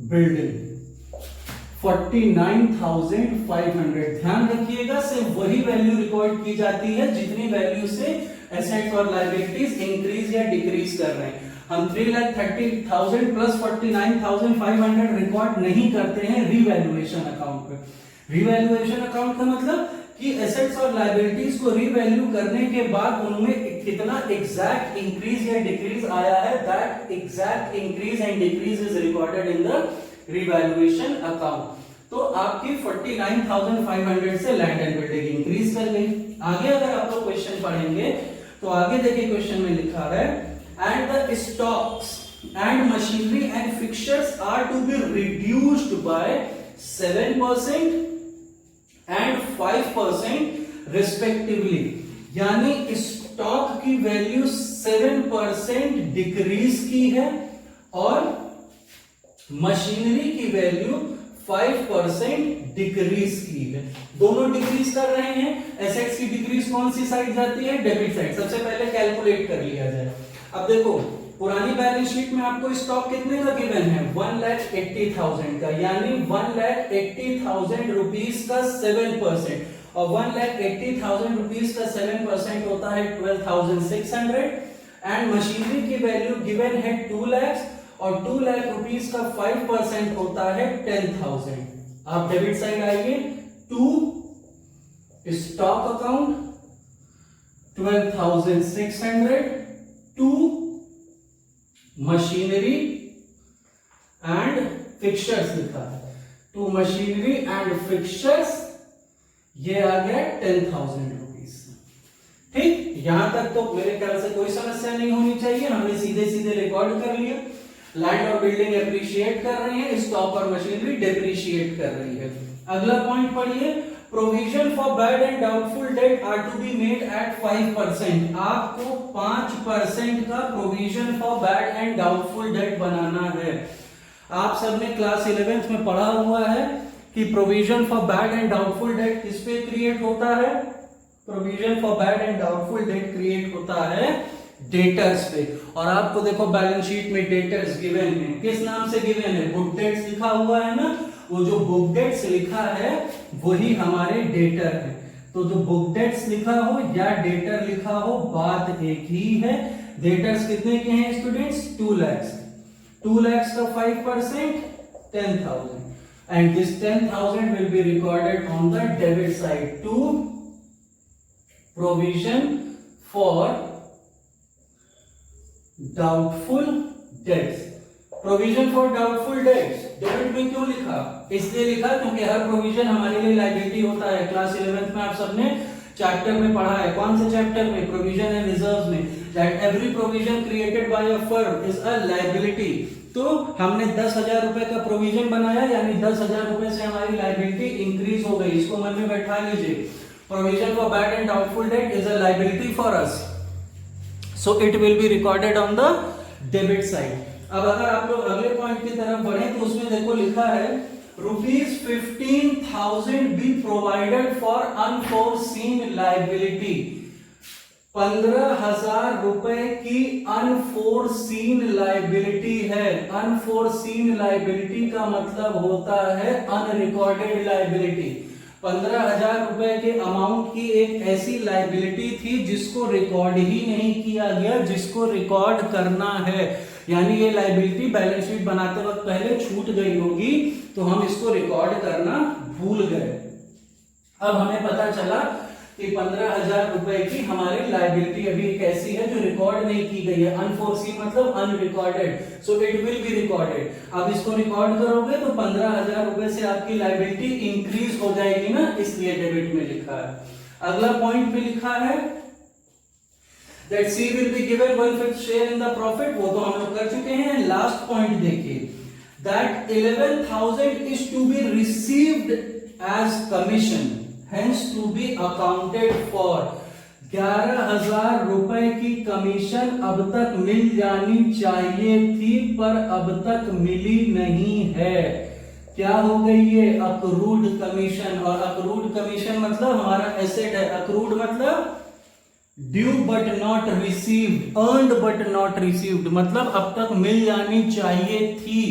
बिल्डिंग 49,500। ध्यान रखिएगा सिर्फ वही वैल्यू रिकॉर्ड की जाती है जितनी वैल्यू से एसेट्स और लायबिलिटीज इंक्रीज या डिक्रीज कर रहे हैं। हम 3,30,000 प्लस 49,500 रिकॉर्ड नहीं करते हैं रीवैल्यूएशन अकाउंट पे। रीवैल्यूएशन अकाउंट का मतलब कि एसेट्स और लायबिलिटीज को रीवैल्यू करने के बाद उनमें कितना एग्जैक्ट इंक्रीज या डिक्रीज आया है, that exact increase and decrease is recorded in the revaluation account. तो आपकी 49,500 से लैंड एंड बिल्डिंग इंक्रीज कर गई। आगे अगर आप लोग क्वेश्चन पढ़ेंगे तो आगे देखिए क्वेश्चन में लिखा है and the stocks and machinery and fixtures are to be reduced by 7% and 5% respectively। यानी स्टॉक की वैल्यू 7% डिक्रीज की है और मशीनरी की वैल्यू 5% डिक्रीज की है। दोनों डिक्रीज कर रहे हैं। एसेट्स की डिक्रीज कौन सी साइड जाती है? Debit side. सबसे पहले कैलकुलेट कर लिया जाए। अब देखो पुरानी बैलेंस शीट में आपको स्टॉक कितने का गिवन है? 1,80,000 का, यानी 1,80,000 रुपीज का 7%, और 1,80,000 रुपीज का 7% होता है 12,600। एंड मशीनरी की वैल्यू गिवन है 2 लाख, और 2 लाख रुपीज का 5% होता है 10,000। आप डेबिट साइड आइए, to stock account 12,600 to machinery and fixtures लिखा है, टू मशीनरी एंड फिक्सचर्स, ये आ गया 10,000 रुपीज। ठीक, यहां तक तो मेरे ख्याल से कोई समस्या नहीं होनी चाहिए। हमने सीधे सीधे रिकॉर्ड कर लिया। लैंड और बिल्डिंग एप्रिशिएट कर रही है, स्टॉक और मशीनरी डेप्रिशिएट कर रही है। अगला पॉइंट पढ़िए, provision for bad and doubtful debt are to be made at 5%। आपको 5% का provision for bad and doubtful debt बनाना है। आप सबने क्लास 11th में पढ़ा हुआ है कि provision for bad and doubtful date किस पे क्रिएट होता है? Provision for bad and doubtful date create होता है डेटर्स पे। और आपको देखो बैलेंस शीट में डेटर्स गिवन है, किस नाम से गिवन है? बुक डेट्स लिखा हुआ है ना, वो जो बुक डेट्स लिखा है वही हमारे डेटर है। तो जो बुक डेट्स लिखा हो या डेटर लिखा हो, बात एक ही है। डेटर्स कितने के हैं स्टूडेंट्स? 2 लाख। 2 लाख का 5% 10,000, and this 10,000 will be recorded on the debit side to provision for doubtful debts. Provision for doubtful debts debit में क्यों लिखा? इसलिए लिखा क्योंकि हर प्रोविजन हमारे लिए लायबिलिटी होता है। क्लास 11th में आप सबने चैप्टर में पढ़ा है। कौन से चैप्टर में? प्रोविजन एंड रिजर्व्स में, that every provision created by a firm is a liability. तो हमने 10,000 रुपए का प्रोविजन बनाया, यानी 10,000 रुपए से हमारी लायबिलिटी इंक्रीज हो गई। इसको मन में बैठा लीजिए। Provision for bad and doubtful date is a liability for us, so it will be recorded on the debit side. अब अगर आप लोग अगले पॉइंट की तरफ बढ़े तो उसमें देखो लिखा है ₹15,000 be provided for unforeseen liability. 15,000 रुपए की अनफोर्सीन लायबिलिटी है। अनफोर्सीन लायबिलिटी का मतलब होता है अनरिकॉर्डेड लायबिलिटी। 15,000 रुपए के अमाउंट की एक ऐसी लायबिलिटी थी जिसको रिकॉर्ड ही नहीं किया गया, जिसको रिकॉर्ड करना है। यानी ये लायबिलिटी बैलेंस शीट बनाते वक्त पहले छूट गई होगी, तो हम इसको रिकॉर्ड करना भूल गए। अब हमें पता चला कि 15,000 रुपए की हमारी लायबिलिटी अभी एक ऐसी है जो रिकॉर्ड नहीं की गई है। अनफोर्सीन मतलब unrecorded, so it will be recorded. अब इसको रिकॉर्ड करोगे तो 15,000 रुपए से आपकी लायबिलिटी इंक्रीज हो जाएगी ना, इसलिए डेबिट में लिखा है। अगला पॉइंट में लिखा है that C will be given 1/5 share in the profit, वो तो हम लोग कर चुके हैं। लास्ट पॉइंट देखिए, that 11,000 is to be received as commission, hence to be accounted for। 11,000 रुपए की कमीशन अब तक मिल जानी चाहिए थी, पर अब तक मिली नहीं है। क्या हो गई है? Accrued commission. और अक्रूड कमीशन मतलब हमारा एसेट है। अक्रूड मतलब due but not received, earned but not received, मतलब अब तक मिल जानी चाहिए थी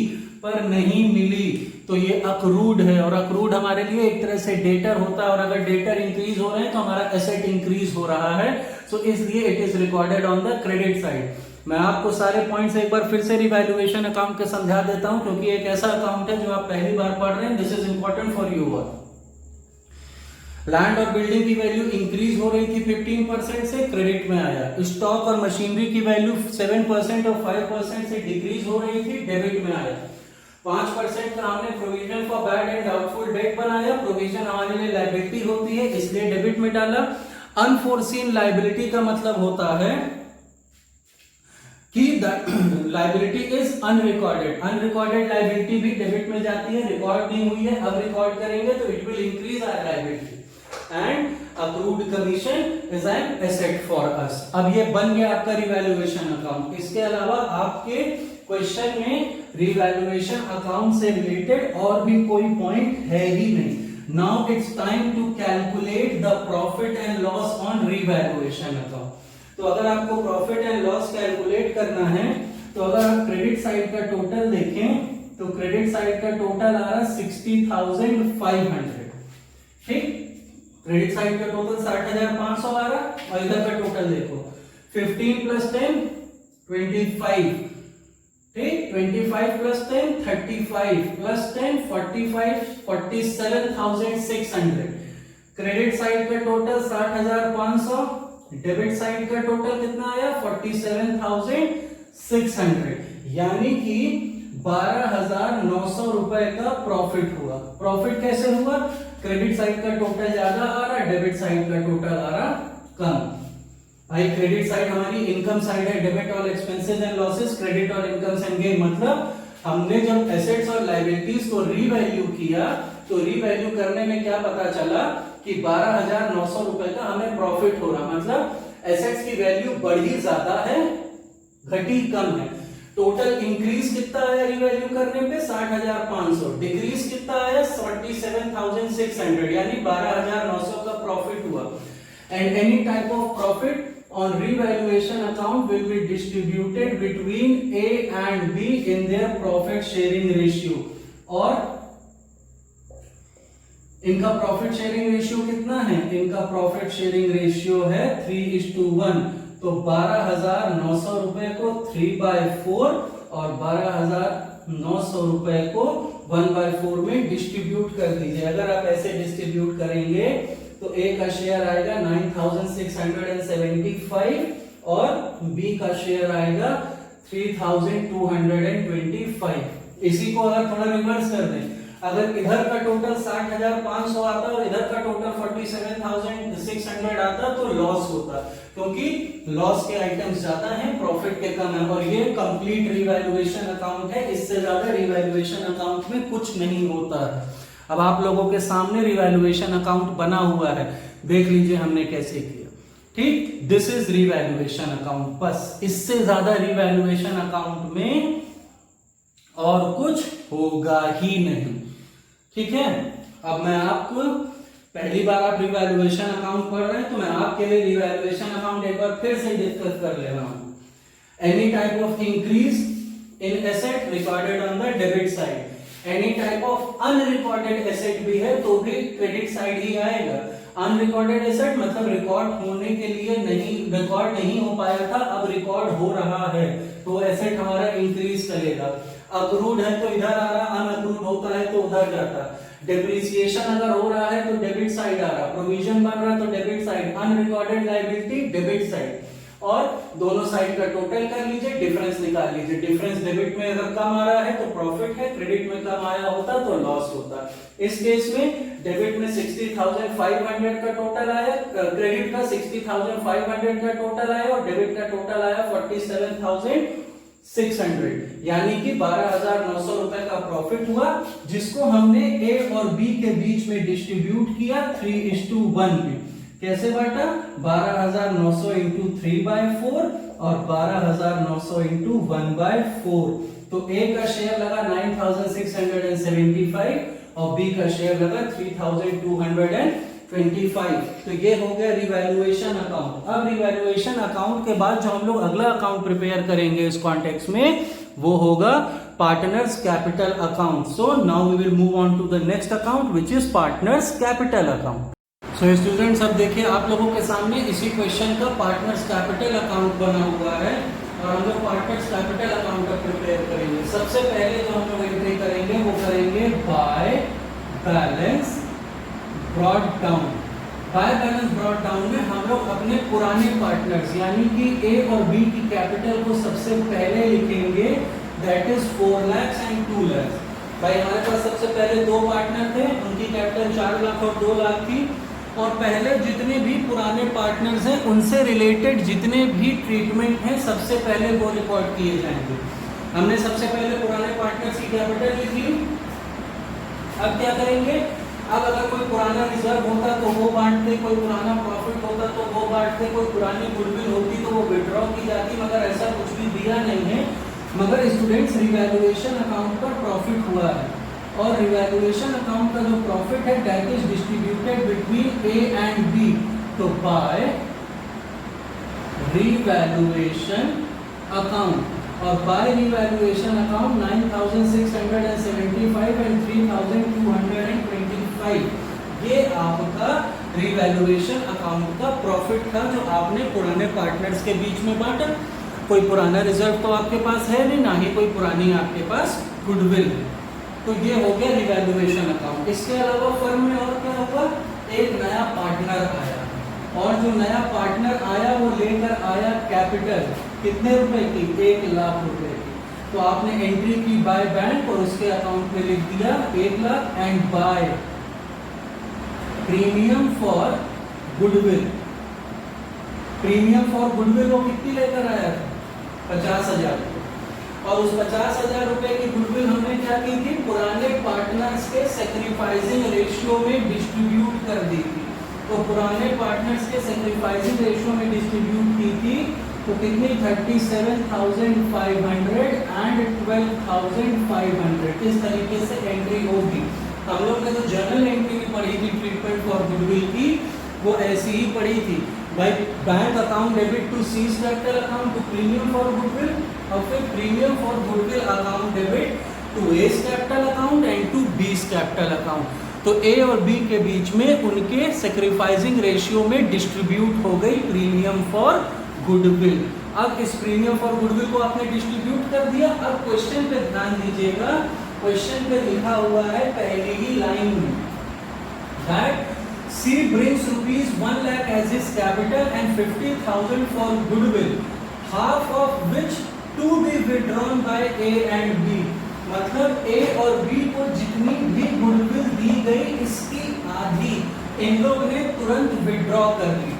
पर नहीं मिली, तो ये अक्रूड है। और अक्रूड हमारे लिए एक तरह से डेटर होता है, और अगर डेटर इंक्रीज हो रहे हैं तो हमारा एसेट इंक्रीज हो रहा है, सो इसलिए it is recorded on the credit side. मैं आपको सारे पॉइंट्स एक बार फिर से रिवैल्यूएशन अकाउंट के समझा देता हूं, क्योंकि एक ऐसा अकाउंट है जो आप पहली बार पढ़ रहे हैं। This is important for you all. Land और बिल्डिंग की वैल्यू इंक्रीज हो रही थी 15% से, क्रेडिट में आया। स्टॉक और मशीनरी की वैल्यू 7% और 5% से डिक्रीज हो रही थी, डेबिट में आया। 5% का हमने provision for bad and doubtful date बनाया, प्रोविजन हमारे लिए लायबिलिटी होती है इसलिए डेबिट में डाला। अनफोर्सीन लायबिलिटी का मतलब होता है कि liability is unrecorded. Unrecorded liability भी डेबिट में जाती है, रिकॉर्ड नहीं हुई है, अब रिकॉर्ड करेंगे तो it will increase our liability. And accrued commission is an asset for us. अब ये बन गया आपका रिवैल्यूएशन अकाउंट। इसके अलावा आपके क्वेश्चन में रिवैल्यूएशन अकाउंट से रिलेटेड और भी कोई पॉइंट है ही नहीं। Now it's time to calculate the profit and loss on revaluation account. तो अगर आपको प्रॉफिट एंड लॉस कैलकुलेट करना है तो अगर आप क्रेडिट साइड का टोटल देखें तो क्रेडिट साइड का टोटल आ रहा 60,500। ठीक, क्रेडिट साइड का टोटल 60,500 आ रहा और इधर का टोटल देखो 15 + 10 25। ठीक, 25 + 10 35 + 10 45 47,600। क्रेडिट साइड का टोटल 60,500, डेबिट साइड का टोटल कितना आया 47,600, यानी कि 12,900 रुपए का प्रॉफिट हुआ। प्रॉफिट कैसे हुआ? क्रेडिट साइड का टोटल ज्यादा आ रहा, डेबिट साइड का टोटल आ रहा कम। भाई क्रेडिट साइड हमारी इनकम साइड है, डेबिट और एक्सपेंसेस एंड लॉसेस, क्रेडिट और इनकम्स एंड गेन। मतलब हमने जब एसेट्स और लायबिलिटीज को रीवैल्यू किया तो रीवैल्यू करने में क्या पता चला कि 12,900 रुपए का हमें प्रॉफिट हो रहा। मतलब एसेट्स की वैल्यू बढ़ी ज्यादा है, घटी कम है। टोटल इंक्रीज कितना आया रिवैल्यू करने पे 60,500, डिक्रीज कितना आया 47,600, यानी 12,900 का प्रॉफिट हुआ। And any type of profit on revaluation account will be distributed between A and B in their profit sharing ratio। और इनका प्रॉफिट शेयरिंग रेशियो कितना है? इनका प्रॉफिट शेयरिंग रेशियो है 3:1। तो 12,900 रुपए को 3/4 और 12,900 रुपए को 1/4 में डिस्ट्रीब्यूट कर दीजिए। अगर आप ऐसे डिस्ट्रीब्यूट करेंगे तो ए का शेयर आएगा 9,675 और बी का शेयर आएगा 3,225। इसी को अगर थोड़ा रिवर्स कर दें, अगर इधर का टोटल 60,500 आता और इधर का टोटल 47,600 आता तो लॉस होता, क्योंकि लॉस के आइटम्स ज्यादा हैं, प्रॉफिट के कम है। और ये कंप्लीट रिवैल्यूएशन अकाउंट है, इससे ज्यादा रिवैल्यूएशन अकाउंट में कुछ नहीं होता है। अब आप लोगों के सामने रिवैल्यूएशन अकाउंट बना हुआ है, देख लीजिए हमने कैसे किया। ठीक, दिस इज रिवैल्यूएशन अकाउंट। बस इससे ज्यादा रिवैल्यूएशन अकाउंट में और कुछ होगा ही नहीं। ठीक है, अब मैं आपको पहली बार आप रिवैल्यूएशन अकाउंट पढ़ रहे हैं तो मैं आपके लिए रिवैल्यूएशन अकाउंट एक बार फिर से डिस्कस कर ले रहा हूं। Any type of increase in asset recorded on the debit side, any type of unrecorded asset भी है तो भी क्रेडिट साइड ही आएगा। अनरिकॉर्डेड एसेट मतलब रिकॉर्ड होने के लिए रिकॉर्ड नहीं हो पाया था, अब रिकॉर्ड हो रहा है तो एसेट हमारा इंक्रीज करेगा। अक्रूड है तो इधर आ रहा, अनअक्रूड होता है तो उधर जाता। डेप्रिसिएशन अगर हो रहा है तो डेबिट साइड आ रहा, प्रोविजन बन रहा है तो debit side, unrecorded liability debit side. और दोनों साइड का टोटल कर लीजिए, डिफरेंस निकाल लीजिए। डिफरेंस डेबिट में अगर कम आ रहा है तो प्रॉफिट है, क्रेडिट में कम आया होता तो लॉस होता। इस केस में डेबिट में 60,500 का टोटल आया, क्रेडिट का 60,500 का टोटल आया और डेबिट का टोटल आया 47,600, यानी कि 12,900 रुपए का प्रॉफिट हुआ, जिसको हमने ए और बी के बीच में डिस्ट्रीब्यूट किया 3:1 में। कैसे बांटा? 12,900 इंटू 3/4 और 12,900 इंटू 1/4। तो ए का शेयर लगा 9,675 और बी का शेयर लगा 3,225। तो ये हो गया रिवैल्यूएशन अकाउंट। अब रिवैल्यूएशन अकाउंट के बाद जो हम लोग अगला अकाउंट प्रिपेयर करेंगे इस कॉन्टेक्स्ट में, वो होगा partners capital account. So now we will move on to the next account which is partners capital account. तो स्टूडेंट्स अब देखिए आप लोगों के सामने इसी क्वेश्चन का पार्टनर्स कैपिटल अकाउंट बना हुआ है और हम लोग पार्टनर्स कैपिटल अकाउंट का प्रिपेयर करेंगे। सबसे पहले जो हम लोग एंट्री करेंगे वो करेंगे by balance brought down. By balance brought down में हम लोग अपने पुराने पार्टनर्स यानी कि ए और बी की कैपिटल को सबसे पहले लिखेंगे, that is 4 lakh and 2 lakh. भाई हमारे पास सबसे पहले दो पार्टनर थे, उनकी कैपिटल 4 लाख और 2 लाख थी और पहले जितने भी पुराने पार्टनर्स हैं उनसे रिलेटेड जितने भी ट्रीटमेंट हैं सबसे पहले वो रिकॉर्ड किए जाएंगे। हमने सबसे पहले पुराने पार्टनर्स की कैपिटल लिखी। अब क्या करेंगे, अब अगर कोई पुराना रिजर्व होता तो वो बांटते, कोई पुराना प्रॉफिट होता तो वो बांटते, कोई पुरानी गुडविल होती तो वो विड्रॉ की जाती, मगर ऐसा कुछ भी दिया नहीं है। मगर स्टूडेंट्स रिवैल्यूएशन अकाउंट पर प्रॉफिट हुआ है और रिवैल्यूएशन अकाउंट का जो प्रॉफिट है that is distributed between A and B. तो बाय रिवैल्यूएशन अकाउंट और बाय रिवैल्यूएशन अकाउंट 9675 एंड 3225 ये आपका रिवैल्यूएशन अकाउंट का प्रॉफिट था जो आपने पुराने पार्टनर्स के बीच में बांटा। कोई पुराना रिजर्व तो आपके पास है नहीं, ना ही कोई पुरानी आपके पास गुडविल है। तो ये हो गया रिवैल्यूएशन अकाउंट। इसके अलावा फर्म में और क्या होगा, एक नया पार्टनर आया और जो नया पार्टनर आया वो लेकर आया कैपिटल कितने रुपए की, 1 लाख रुपए की। तो आपने एंट्री की बाय बैंक और उसके अकाउंट में लिख दिया 1 lakh and by premium for goodwill. Premium for goodwill वो कितनी लेकर आया था, 50,000 और उस 50,000 रुपए की गुडविल हमने क्या की थी, पुराने पार्टनर्स के सैक्रिफाइसिंग रेशियो में डिस्ट्रीब्यूट कर दी थी। तो पुराने पार्टनर्स के सैक्रिफाइसिंग रेशियो में डिस्ट्रीब्यूट की थी तो कितनी, 37,500 एंड 12,500। इस तरीके से एंट्री होगी। हम लोग ने जो जर्नल एंट्री पढ़ी थी ट्रीटमेंट फॉर गुडविल की वो ऐसी ही पढ़ी थी, भाई bank account debit to C's capital account to premium for goodwill और फिर premium for goodwill account debit to A's capital account and to B's capital account. तो ए और बी के बीच में उनके सैक्रिफाइसिंग रेशियो में डिस्ट्रीब्यूट हो गई प्रीमियम फॉर गुडविल। अब इस प्रीमियम फॉर गुडविल को आपने डिस्ट्रीब्यूट कर दिया। अब क्वेश्चन पे ध्यान दीजिएगा, क्वेश्चन पे लिखा हुआ है पहली ही लाइन में that C brings rupees 1 lakh as his capital and 50,000 for goodwill, half of which to be withdrawn by A and B। मतलब A और B को जितनी भी गुडविल दी गई इसकी आधी इन लोग ने तुरंत विड्रॉ कर ली।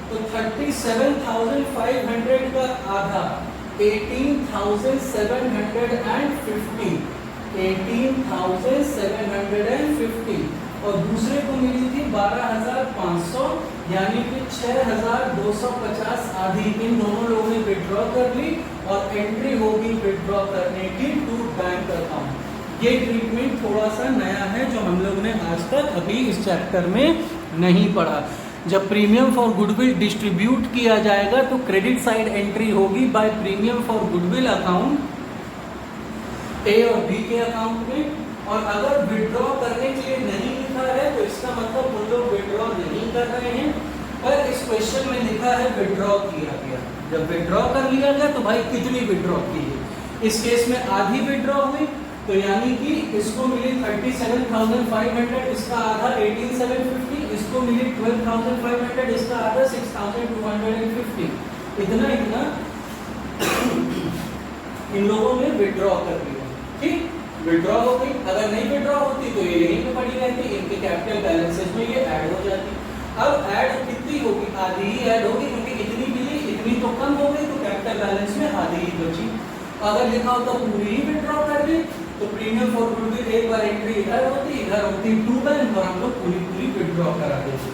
तो 37,500 का आधा 18,750 और दूसरे को मिली थी 12,500 यानी कि 6,250 आधी इन दोनों लोगों ने विड्रॉ कर ली और एंट्री होगी विड्रॉ करने की टू बैंक अकाउंट। ये ट्रीटमेंट थोड़ा सा नया है जो हम लोग ने आज तक अभी इस चैप्टर में नहीं पढ़ा। जब प्रीमियम फॉर गुडविल डिस्ट्रीब्यूट किया जाएगा तो क्रेडिट साइड एंट्री होगी by premium for goodwill account A और बी के अकाउंट में, और अगर विड्रॉ करने के लिए नहीं लिखा है तो इसका मतलब उन लोग विड्रॉ नहीं कर रहे हैं, पर इस क्वेश्चन में लिखा है विड्रॉ किया गया। जब विड्रॉ कर लिया गया तो भाई कितनी विड्रॉ की है, इस केस में आधी विड्रॉ हुई तो यानी कि इसको मिली 37,500, इसका आधा 18,750, इसको मिली 12,500, इसका आधा 6,250। इतना इन लोगों ने विड्रॉ कर लिया। ठीक, विड्रॉ हो गई। अगर नहीं विड्रॉ होती तो ये यहीं पे पड़ी रहती, इनके कैपिटल बैलेंसेस में ये ऐड हो जाती। अब ऐड कितनी होगी, आधी ही ऐड होगी क्योंकि इतनी मिली, इतनी तो कम हो गई तो कैपिटल बैलेंस में आधी ही बची। अगर लिखा होता पूरी ही विड्रॉ कर ली तो प्रीमियम फॉर गुडविल एक बार एंट्री इधर होती टू बैंक और हम लोग पूरी विड्रॉ करा देते।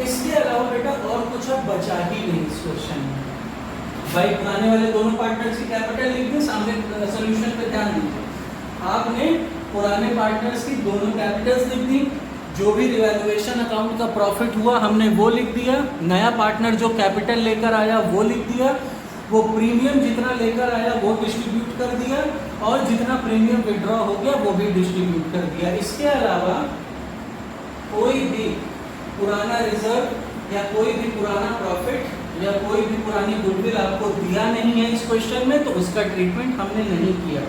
इसके अलावा बेटा और कुछ अब बचा ही नहीं इस क्वेश्चन में। भाई पुराने वाले दोनों पार्टनर्स की कैपिटल लिख दी, सामने सोल्यूशन पे ध्यान दीजिए। आपने पुराने पार्टनर्स की दोनों कैपिटल्स लिख दी, जो भी रिवैल्यूएशन अकाउंट का प्रॉफिट हुआ हमने वो लिख दिया, नया पार्टनर जो कैपिटल लेकर आया वो लिख दिया, वो प्रीमियम जितना लेकर आया वो डिस्ट्रीब्यूट कर दिया और जितना प्रीमियम विड्रॉ हो गया वो भी डिस्ट्रीब्यूट कर दिया। इसके अलावा कोई भी पुराना रिजर्व या कोई भी पुराना प्रॉफिट या कोई भी पुरानी गुडविल आपको दिया नहीं है इस क्वेश्चन में, तो उसका ट्रीटमेंट हमने नहीं किया।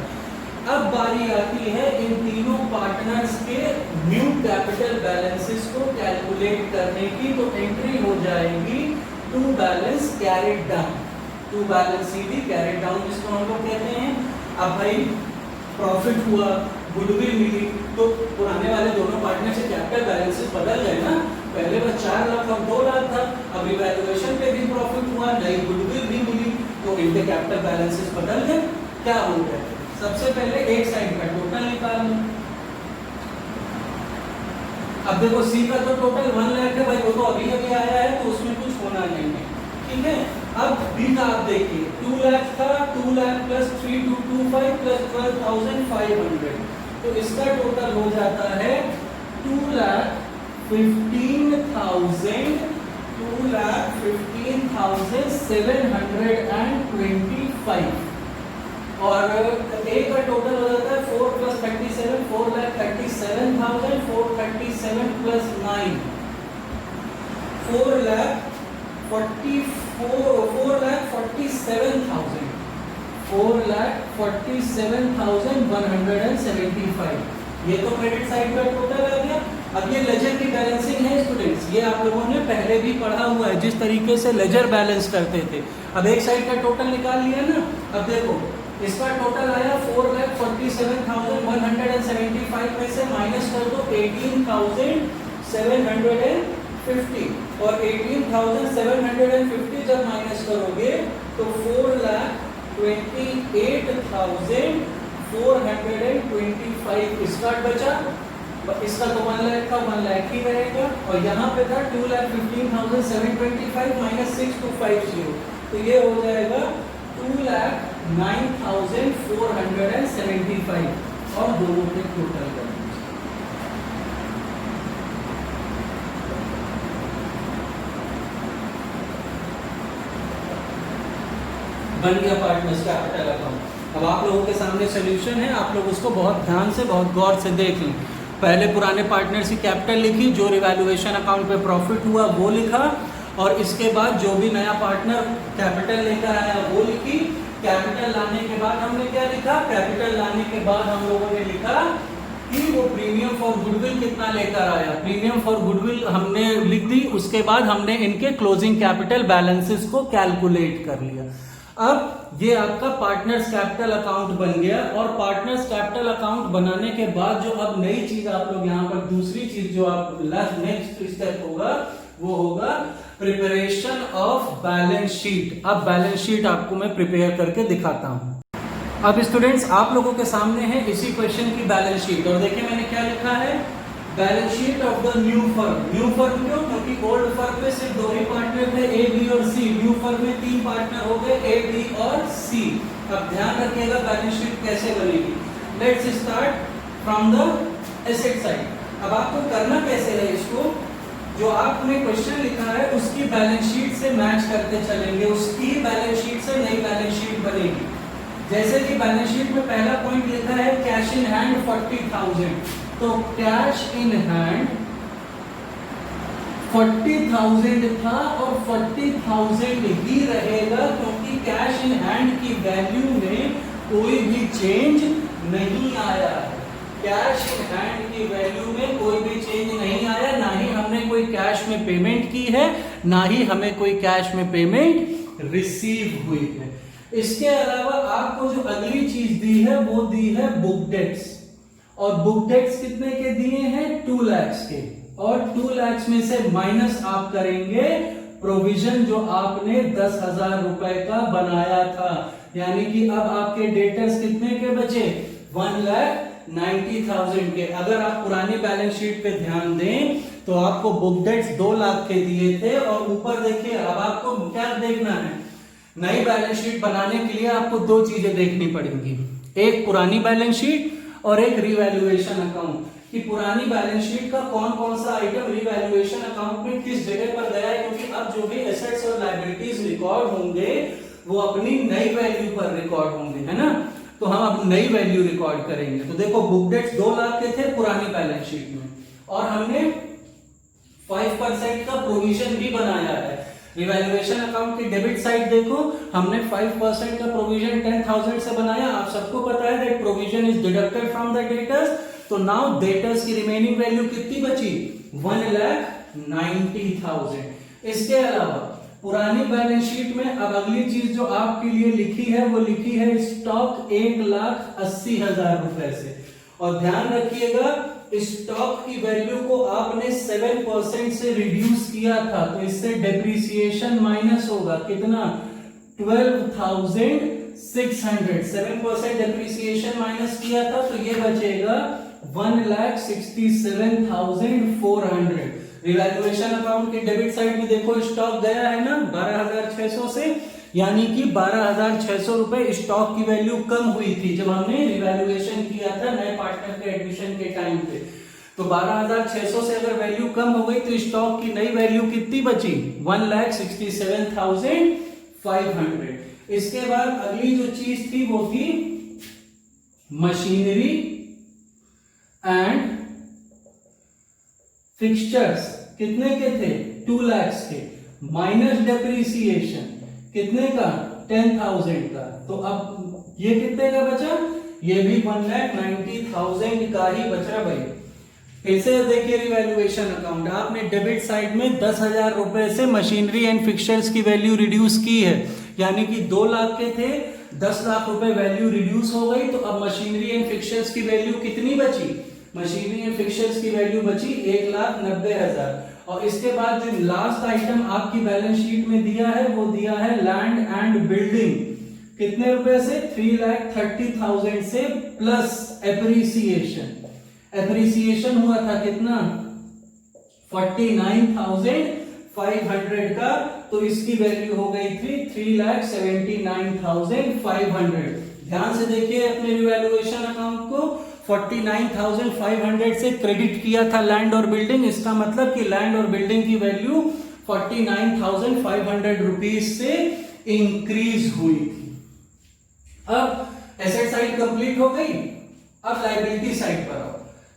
अब बारी आती है इन तीनों पार्टनर्स के न्यू कैपिटल बैलेंसेस को कैलकुलेट करने की। तो एंट्री हो जाएगी to balance carried down, to balance CD carried down जिसको हम लोग कहते हैं। अब भाई प्रॉफिट हुआ, गुडविल मिली, तो पुराने वाले दोनों पार्टनर से कैपिटल बैलेंसेस बदल गए ना। पहले बस 4 लाख अब 2 लाख था, अब रिवैल्यूएशन पे भी प्रॉफिट हुआ, नई गुडविल भी मिली, तो इनके कैपिटल बैलेंसेस बदल गए। क्या हो गया? सबसे पहले एक साइड का टोटल निकाल लो। अब देखो सी का तो टोटल 1 लाख है भाई, वो तो अभी अभी आया है तो उसमें कुछ होना नहीं है, ठीक है। अब बी का आप देखिए 2 लाख था, 2 लाख प्लस 3225 प्लस 12,500, तो इसका टोटल हो जाता है 2,15,725 और ए का टोटल हो जाता है 4 प्लस 37 4,37,000 437 प्लस 9 4,47,175। ये तो क्रेडिट साइड का टोटल आ गया। अब ये लेजर की बैलेंसिंग है स्टूडेंट्स, ये आप लोगों ने पहले भी पढ़ा हुआ है जिस तरीके से लेजर बैलेंस करते थे। अब एक साइड का टोटल निकाल लिया ना। अब देखो इसका टोटल आया 4,47,175 में से माइनस कर दो 18,750 और 18,750 जब माइनस करोगे तो 4,28,425 इसका बचा। इसका तो 1 लाख का 1 लाख ही रहेगा और यहाँ पे था 2,15,725 माइनस 6,250, तो ये हो जाएगा 2,09,475 और दोनों के टोटल कर बन गया पार्टनर्स कैपिटल अकाउंट। अब आप लोगों के सामने सोल्यूशन है, आप लोग उसको बहुत ध्यान से बहुत गौर से देख लें। पहले पुराने पार्टनर्स की कैपिटल लिखी, जो रिवैल्यूएशन अकाउंट पे प्रॉफिट हुआ वो लिखा, और इसके बाद जो भी नया पार्टनर कैपिटल लेकर आया वो लिखी। कैपिटल लाने के बाद हमने क्या लिखा? कैपिटल लाने के बाद हम लोगों ने लिखा कि वो प्रीमियम फॉर गुडविल कितना लेकर आया, प्रीमियम फॉर गुडविल हमने लिख दी। उसके बाद हमने इनके क्लोजिंग कैपिटल बैलेंसेस को कैलकुलेट कर लिया। अब ये आपका पार्टनर्स कैपिटल अकाउंट बन गया। और पार्टनर्स कैपिटल अकाउंट बनाने के बाद जो अब नई चीज आप लोग यहाँ पर दूसरी चीज जो आप नेक्स्ट स्टेप होगा वो होगा प्रिपरेशन ऑफ बैलेंस शीट। अब बैलेंस शीट आपको मैं प्रिपेयर करके दिखाता हूँ। अब स्टूडेंट्स आप लोगों के सामने है इसी क्वेश्चन की बैलेंस शीट, और देखिए मैंने क्या लिखा है, balance sheet of the new firm. New firm क्यों? क्योंकि ओल्ड फर्म में सिर्फ 2 ही पार्टनर थे, ए बी और सी। न्यू फर्म में 3 पार्टनर हो गए, ए बी और सी। अब ध्यान रखिएगा बैलेंस शीट कैसे बनेगी। Let's start from the asset side. अब आपको करना कैसे है, इसको जो आपने क्वेश्चन लिखा है उसकी बैलेंस शीट से मैच करते चलेंगे, उसकी बैलेंस शीट से नई बैलेंस शीट बनेगी। जैसे कि बैलेंस शीट में पहला पॉइंट लिखा है कैश इन हैंड 40,000, तो कैश इन हैंड 40,000 था और 40,000 ही रहेगा, क्योंकि कैश इन हैंड की वैल्यू में कोई भी चेंज नहीं आया है। कैश इन हैंड की वैल्यू में कोई भी चेंज नहीं आया, ना ही हमने कोई कैश में पेमेंट की है, ना ही हमें कोई कैश में पेमेंट रिसीव हुई है। इसके अलावा आपको जो अगली चीज दी है वो दी है बुक डेट्स, और बुक डेट्स कितने के दिए हैं? 2 लाख के, और 2 लाख में से माइनस आप करेंगे प्रोविजन जो आपने 10,000 रुपए का बनाया था, यानी कि अब आपके डेटर्स कितने के बचे? 1,90,000 के। अगर आप पुरानी बैलेंस शीट पे ध्यान दें तो आपको बुक डेट्स 2 लाख के दिए थे, और ऊपर देखिए अब आपको क्या देखना है, नई बैलेंस शीट बनाने के लिए आपको 2 चीजें देखनी पड़ेंगी, एक पुरानी बैलेंस शीट और एक रिवैल्यूएशन अकाउंट, कि पुरानी बैलेंस शीट का कौन कौन सा आइटम रिवैल्यूएशन अकाउंट में किस जगह पर गया है, क्योंकि अब जो भी एसेट्स और लायबिलिटीज रिकॉर्ड होंगे वो अपनी नई वैल्यू पर रिकॉर्ड होंगे, है ना। तो हम अब नई वैल्यू रिकॉर्ड करेंगे। तो देखो बुक डेट्स 2 लाख के थे पुरानी बैलेंस शीट में, और हमने 5% का प्रोविजन भी बनाया है। रिवैल्यूएशन अकाउंट की डेबिट साइड देखो, हमने 5% का प्रोविजन 10,000 से बनाया। आप सबको पता है that provision is deducted from the debtors. तो नाउ डेटर्स की रिमेनिंग वैल्यू कितनी बची? 1,90,000। इसके अलावा पुरानी बैलेंस शीट में अब अगली चीज जो आपके लिए लिखी है वो लिखी है स्टॉक 1,80,000 रुपए से। और ध्यान रखिएगा स्टॉक की वैल्यू को आपने 7% से रिड्यूस किया था, तो इससे डेप्रिसिएशन माइनस होगा कितना? 12,600। 7% डेप्रिसिएशन माइनस किया था तो ये बचेगा 1,67,400। रिवैल्यूएशन अकाउंट के डेबिट साइड में देखो स्टॉक गया है ना 12,600 से, यानी कि 12,600 रुपए स्टॉक की वैल्यू कम हुई थी जब हमने रिवैल्यूएशन किया था नए पार्टनर के एडमिशन के टाइम पे। तो 12,600 से अगर वैल्यू कम हो गई तो स्टॉक की नई वैल्यू कितनी बची? 1,67,500। इसके बाद अगली जो चीज थी वो थी मशीनरी एंड फिक्सचर्स। कितने के थे? 2 लाख के, माइनस डेप्रिसिएशन कितने का? 10,000 का। तो अब ये कितने का बचा? ये भी 1,90,000 का ही बच रहा भाई। कैसे देखिए रिवैल्यूएशन अकाउंट, आपने डेबिट साइड में 10,000 रुपए से मशीनरी एंड फिक्सचर्स की वैल्यू रिड्यूस की है, यानी कि 2 लाख के थे, 10 लाख रुपए वैल्यू रिड्यूस हो गई। तो अब मशीनरी एंड फिक्सचर्स की वैल्यू कितनी बची? मशीनरी एंड फिक्सचर्स की वैल्यू बची 1,90,000। और इसके बाद जो लास्ट आइटम आपकी बैलेंस शीट में दिया है वो दिया है लैंड एंड बिल्डिंग। कितने रुपए से? 3,30,000 से प्लस एप्रिसिएशन। एप्रिसिएशन हुआ था कितना? 49,500 का, तो इसकी वैल्यू हो गई थी 3,79,500। ध्यान से देखिए अपने रिवैल्यूएशन अकाउंट को, 49,500 से क्रेडिट किया था लैंड और बिल्डिंग। इसका मतलब कि लैंड और बिल्डिंग की वैल्यू 49,500 रुपीज से इंक्रीज हुई थी। अब एसेट साइड कंप्लीट हो गई, अब लायबिलिटी साइड पर आओ।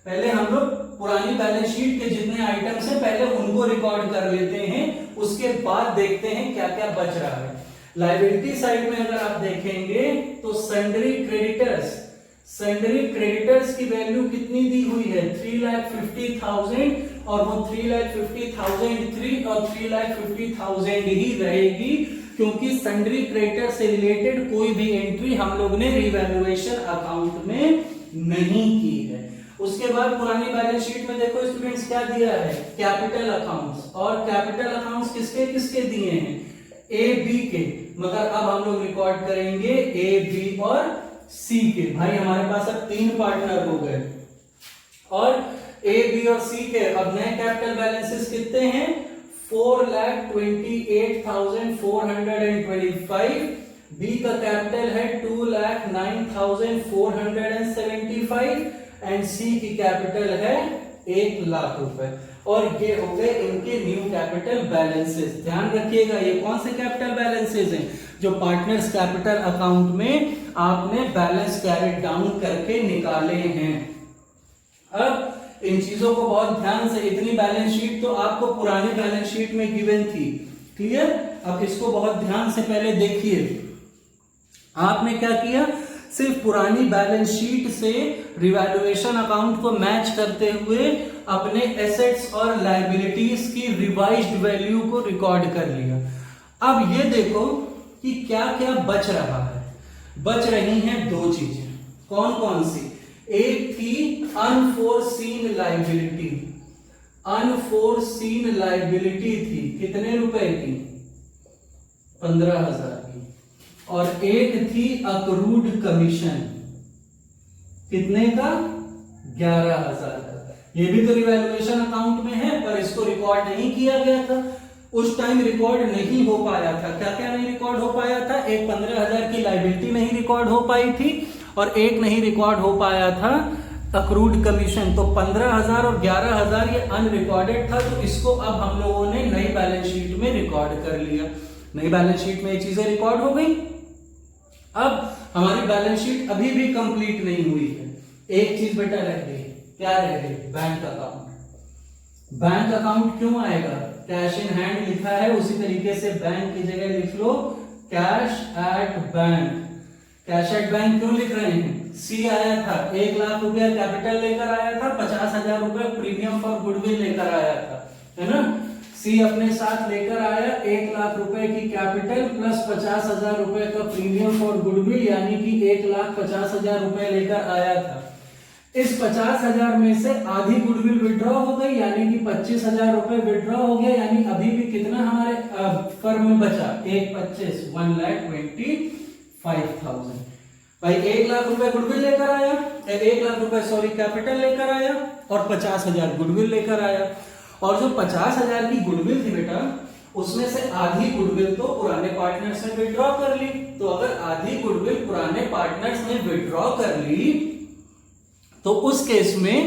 पहले हम लोग पुरानी बैलेंस शीट के जितने आइटम्स हैं पहले उनको रिकॉर्ड कर लेते हैं, उसके बाद देखते हैं क्या क्या बच रहा है। लायबिलिटी साइड में अगर आप देखेंगे तो सन्ड्री क्रेडिटर्स की वैल्यू कितनी दी हुई है? 3,50,000। और वो 3,50,000 और 3,50,000 ही रहेगी, क्योंकि सन्ड्री क्रेडिटर से रिलेटेड कोई भी एंट्री हम लोग ने रिवैल्यूएशन अकाउंट में नहीं की है। उसके बाद पुरानी बैलेंस शीट में देखो स्टूडेंट्स क्या दिया है? Capital accounts. और कैपिटल अकाउंट्स किसके किसके दिए हैं? ए बी के। मगर अब हम लोग रिकॉर्ड करेंगे ए बी और सी के। भाई हमारे पास अब 3 पार्टनर हो गए और ए बी और सी के अब नए कैपिटल बैलेंसेस कितने हैं? 4,28,425। बी का कैपिटल है 2,09,475 एंड सी की कैपिटल है 1 लाख रुपए। और ये हो गए इनके न्यू कैपिटल बैलेंसेस। ध्यान रखिएगा ये कौन से कैपिटल बैलेंसेस हैं? जो पार्टनर्स कैपिटल अकाउंट में आपने बैलेंस कैरी डाउन करके निकाले हैं। अब इन चीजों को बहुत ध्यान से, इतनी बैलेंस शीट तो आपको पुरानी बैलेंस शीट में गिवन थी, क्लियर? अब इसको बहुत ध्यान से पहले देखिए। आपने क्या किया? सिर्फ पुरानी बैलेंस शीट से रिवैल्यूएशन अकाउंट को मैच करते हुए अपने एसेट्स और लायबिलिटीज की रिवाइज्ड वैल्यू को रिकॉर्ड कर लिया। अब ये देखो कि क्या क्या बच रहा है। बच रही हैं 2 चीजें। कौन कौन सी? एक थी अनफोरसीन लायबिलिटी। अनफोरसीन लायबिलिटी थी कितने रुपए की? 15,000 की। और एक थी अक्रूड कमीशन, कितने का? 11,000 का। ये भी तो रिवैल्यूएशन अकाउंट में है पर इसको रिकॉर्ड नहीं किया गया था, उस टाइम रिकॉर्ड नहीं हो पाया था। क्या क्या नहीं रिकॉर्ड हो पाया था? एक 15,000 की लायबिलिटी नहीं रिकॉर्ड हो पाई थी और एक नहीं रिकॉर्ड हो पाया था अक्रूड कमीशन। तो 15,000 और 11,000 ये अनरिकॉर्डेड था, तो इसको अब हम लोगों ने नई बैलेंस शीट में रिकॉर्ड कर लिया। नई बैलेंस शीट में ये चीजें रिकॉर्ड हो गई। अब हमारी बैलेंस शीट अभी भी कंप्लीट नहीं हुई है। एक चीज बेटा रह गई। क्या रह गई? Bank account. बैंक अकाउंट क्यों आएगा? कैश इन हैंड लिखा है, उसी तरीके से बैंक की जगह लिख लो cash at bank. Cash at bank क्यों लिख रहे हैं? सी आया था, 1 लाख रुपया कैपिटल लेकर आया था, 50,000 रुपए प्रीमियम फॉर गुडविल लेकर आया था, है ना। सी अपने साथ लेकर आया 1 लाख रुपए की कैपिटल प्लस 50,000 रुपए का प्रीमियम फॉर गुडविल, यानी कि 1,50,000 रुपए लेकर आया था। इस 50,000 में से आधी गुडविल विड्रॉ हो गई, यानी कि 25,000 रुपए विड्रॉ हो गया, यानी अभी भी कितना हमारे फर्म में बचा? 1,25,000, 1,25,000। भाई 1 लाख रुपए गुडविल लेकर आया, 1 लाख रुपए सॉरी कैपिटल लेकर आया और 50,000 गुडविल लेकर आया। और जो 50,000 की गुडविल थी बेटा, उसमें से आधी गुडविल तो पुराने पार्टनर्स ने विड्रॉ कर ली। तो अगर आधी गुडविल पुराने पार्टनर्स ने विड्रॉ कर ली तो उस केस में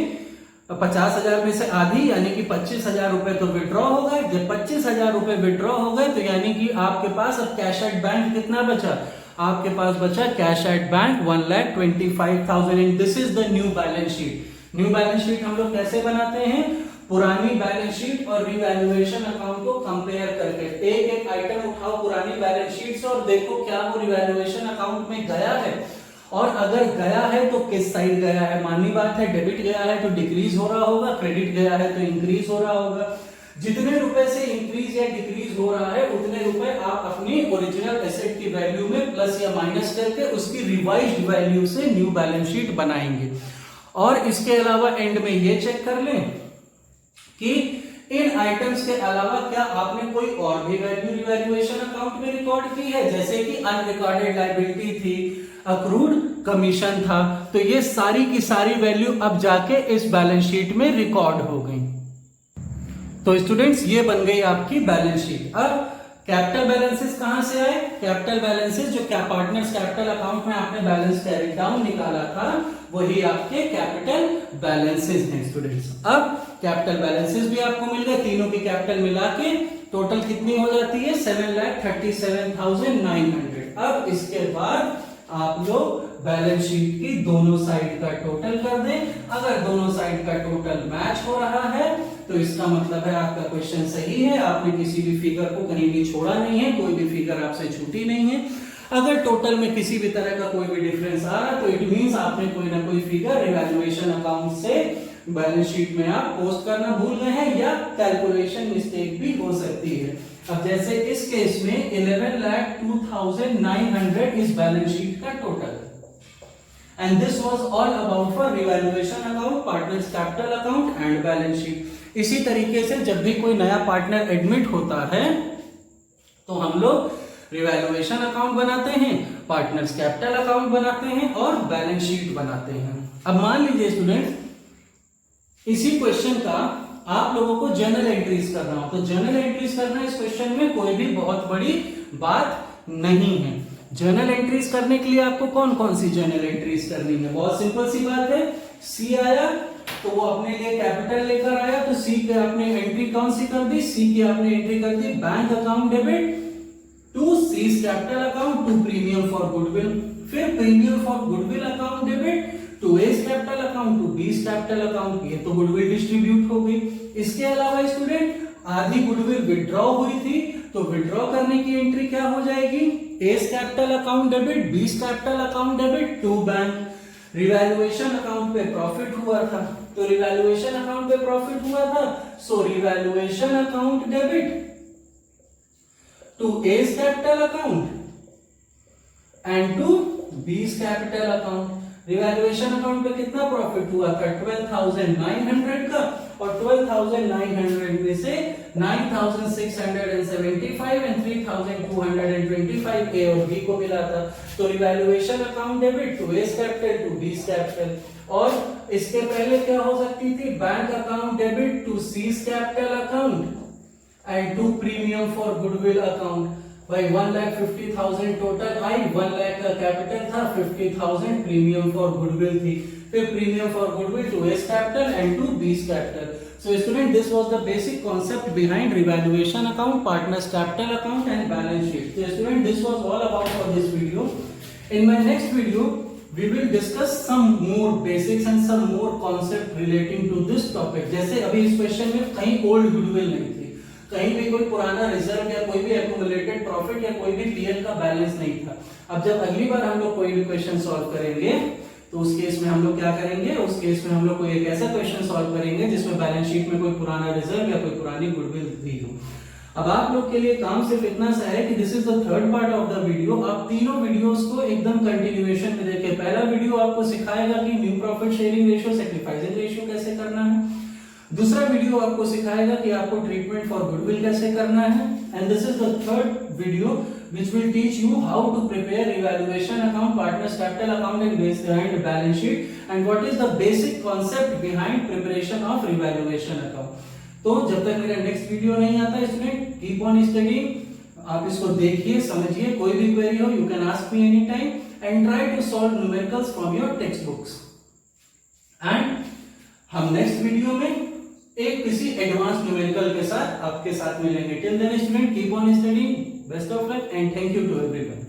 50,000 में से आधी यानी कि 25,000 रुपए तो विड्रॉ हो गए। जब 25,000 रुपए विड्रॉ हो गए तो यानी कि आपके पास अब कैश एट बैंक कितना बचा? आपके पास बचा cash at bank 1,25,000 and this is the new balance sheet. New balance sheet हम लोग कैसे बनाते हैं? पुरानी बैलेंस शीट और रिवैल्यूएशन अकाउंट को कंपेयर करके एक एक आइटम उठाओ पुरानी बैलेंस शीट से और देखो क्या वो रिवैल्यूएशन अकाउंट में गया है, और अगर गया है तो किस साइड गया है। मानी बात है, डेबिट गया है तो डिक्रीज हो रहा होगा, क्रेडिट गया है तो इंक्रीज हो रहा होगा। जितने रुपए से इंक्रीज या डिक्रीज हो रहा है उतने रुपए आप अपनी ओरिजिनल एसेट की वैल्यू में प्लस या माइनस करके उसकी रिवाइज्ड वैल्यू से न्यू बैलेंस शीट बनाएंगे। और इसके अलावा एंड में ये चेक कर लें कि इन आइटम्स के अलावा क्या आपने कोई और भी वैल्यू रिवैल्यूएशन अकाउंट में रिकॉर्ड की है, जैसे कि अनरिकॉर्डेड लायबिलिटी थी, अक्रूड कमीशन था। तो ये सारी की सारी वैल्यू अब जाके इस बैलेंस शीट में रिकॉर्ड हो गई। तो स्टूडेंट्स ये बन गई आपकी बैलेंस शीट। अब कैपिटल बैलेंसेस कहां से आए? कैपिटल बैलेंसेस जो पार्टनर्स कैपिटल अकाउंट में आपने बैलेंस कैरी डाउन निकाला था वही आपके कैपिटल बैलेंसेस हैं स्टूडेंट्स। अब कैपिटल बैलेंसेस भी आपको मिल गए, तीनों की कैपिटल मिला के टोटल कितनी हो जाती है? 7,37,900। अब इसके बाद आप लोग बैलेंस शीट की दोनों साइड का टोटल कर दें। अगर दोनों साइड का टोटल मैच हो रहा है तो इसका मतलब है आपका क्वेश्चन सही है, आपने किसी भी फिगर को कहीं भी छोड़ा नहीं है, कोई भी फिगर आपसे छूटी नहीं है। अगर टोटल में किसी भी तरह का कोई भी डिफरेंस आ रहा तो इट मींस आपने कोई ना कोई फिगर रिवैल्यूएशन अकाउंट से बैलेंस शीट में आप पोस्ट करना भूल गए हैं, या कैलकुलेशन मिस्टेक भी हो सकती है। अब जैसे इस केस में 11,02,900 इस बैलेंस शीट का total, and this was all about for revaluation account, partners capital account and balance sheet. इसी तरीके से जब भी कोई नया पार्टनर एडमिट होता है तो हम लोग रिवैल्यूएशन अकाउंट बनाते हैं, पार्टनर्स कैपिटल अकाउंट बनाते हैं और बैलेंस शीट बनाते हैं। अब मान लीजिए स्टूडेंट इसी क्वेश्चन का आप लोगों को जर्नल एंट्रीज करना हो, तो जर्नल एंट्रीज करना इस क्वेश्चन में कोई भी बहुत बड़ी बात नहीं है। जर्नल एंट्रीज करने के लिए आपको कौन कौन सी जर्नल एंट्रीज करनी है? बहुत सिंपल सी बात है। सी आया तो वो अपने लिए कैपिटल लेकर आया, तो सी पे आपने एंट्री कौन सी कर दी? सी की आपने एंट्री कर दी bank account debit to C's capital account to premium for goodwill, फिर premium for goodwill account debit to A's capital account to B's capital account, ये तो गुडविल डिस्ट्रीब्यूट हो गई। इसके अलावा स्टूडेंट आधी गुडविल विड्रॉ हुई थी तो विड्रॉ करने की एंट्री क्या हो जाएगी? A's capital account debit B's capital account debit to bank. Revaluation account पे प्रॉफिट हुआ था तो रिवैल्यूएशन अकाउंट पे प्रॉफिट हुआ था, so revaluation account debit to A's capital account and to B's capital account. Revaluation account पे कितना profit हुआ था? 12,900 का, और 12,900 में से 9,675 एंड 3,225 ए और बी को मिला था। तो revaluation account debit to A's capital to B's capital, और इसके पहले क्या हो सकती थी? Bank account debit to C's capital account and to premium for goodwill account. भाई 1,50,000 टोटल आई, 1 लाख का कैपिटल था, 50,000 प्रीमियम फॉर गुडविल थी, फिर premium for goodwill to A's capital and to B's capital. So student, this was the basic concept behind revaluation account, partners capital account and balance sheet. So student, this was all about for this video. In my next video, we will discuss some more basics and some more concept relating to this topic. जैसे अभी इस question में कहीं old goodwill नहीं थी, कहीं भी कोई पुराना रिजर्व या कोई भी एक्यूमुलेटेड प्रॉफिट या कोई भी पीएल का बैलेंस नहीं था। अब जब अगली बार हम लोग कोई भी क्वेश्चन सॉल्व करेंगे तो उस केस में हम लोग क्या करेंगे, उस केस में हम लोग कोई एक ऐसा क्वेश्चन सॉल्व करेंगे जिसमें बैलेंस शीट में कोई पुराना रिजर्व या कोई पुरानी गुडविल दी हो। अब आप लोग के लिए काम सिर्फ इतना सा है कि this is the third part of the video. आप तीनों वीडियोस को एकदम कंटिन्यूएशन में देखें। पहला वीडियो आपको सिखाएगा कि new profit sharing ratio, sacrificing ratio कैसे करना है। दूसरा वीडियो आपको सिखाएगा कि आपको ट्रीटमेंट फॉर गुडविल कैसे करना है। And this is the third video which will teach you how to prepare revaluation account, partners capital account and balance sheet and what is the basic concept behind preparation of revaluation account. तो जब तक मेरा next video नहीं आता student, keep on studying, आप इसको देखिए, समझिए, कोई भी क्वेरी हो you can ask me any time and try to solve numericals from your text books. And हम नेक्स्ट वीडियो में एक किसी एडवांस न्यूमेरिकल के साथ आपके साथ मिलेंगे। Till then student keep on studying, best of luck and thank you to everyone.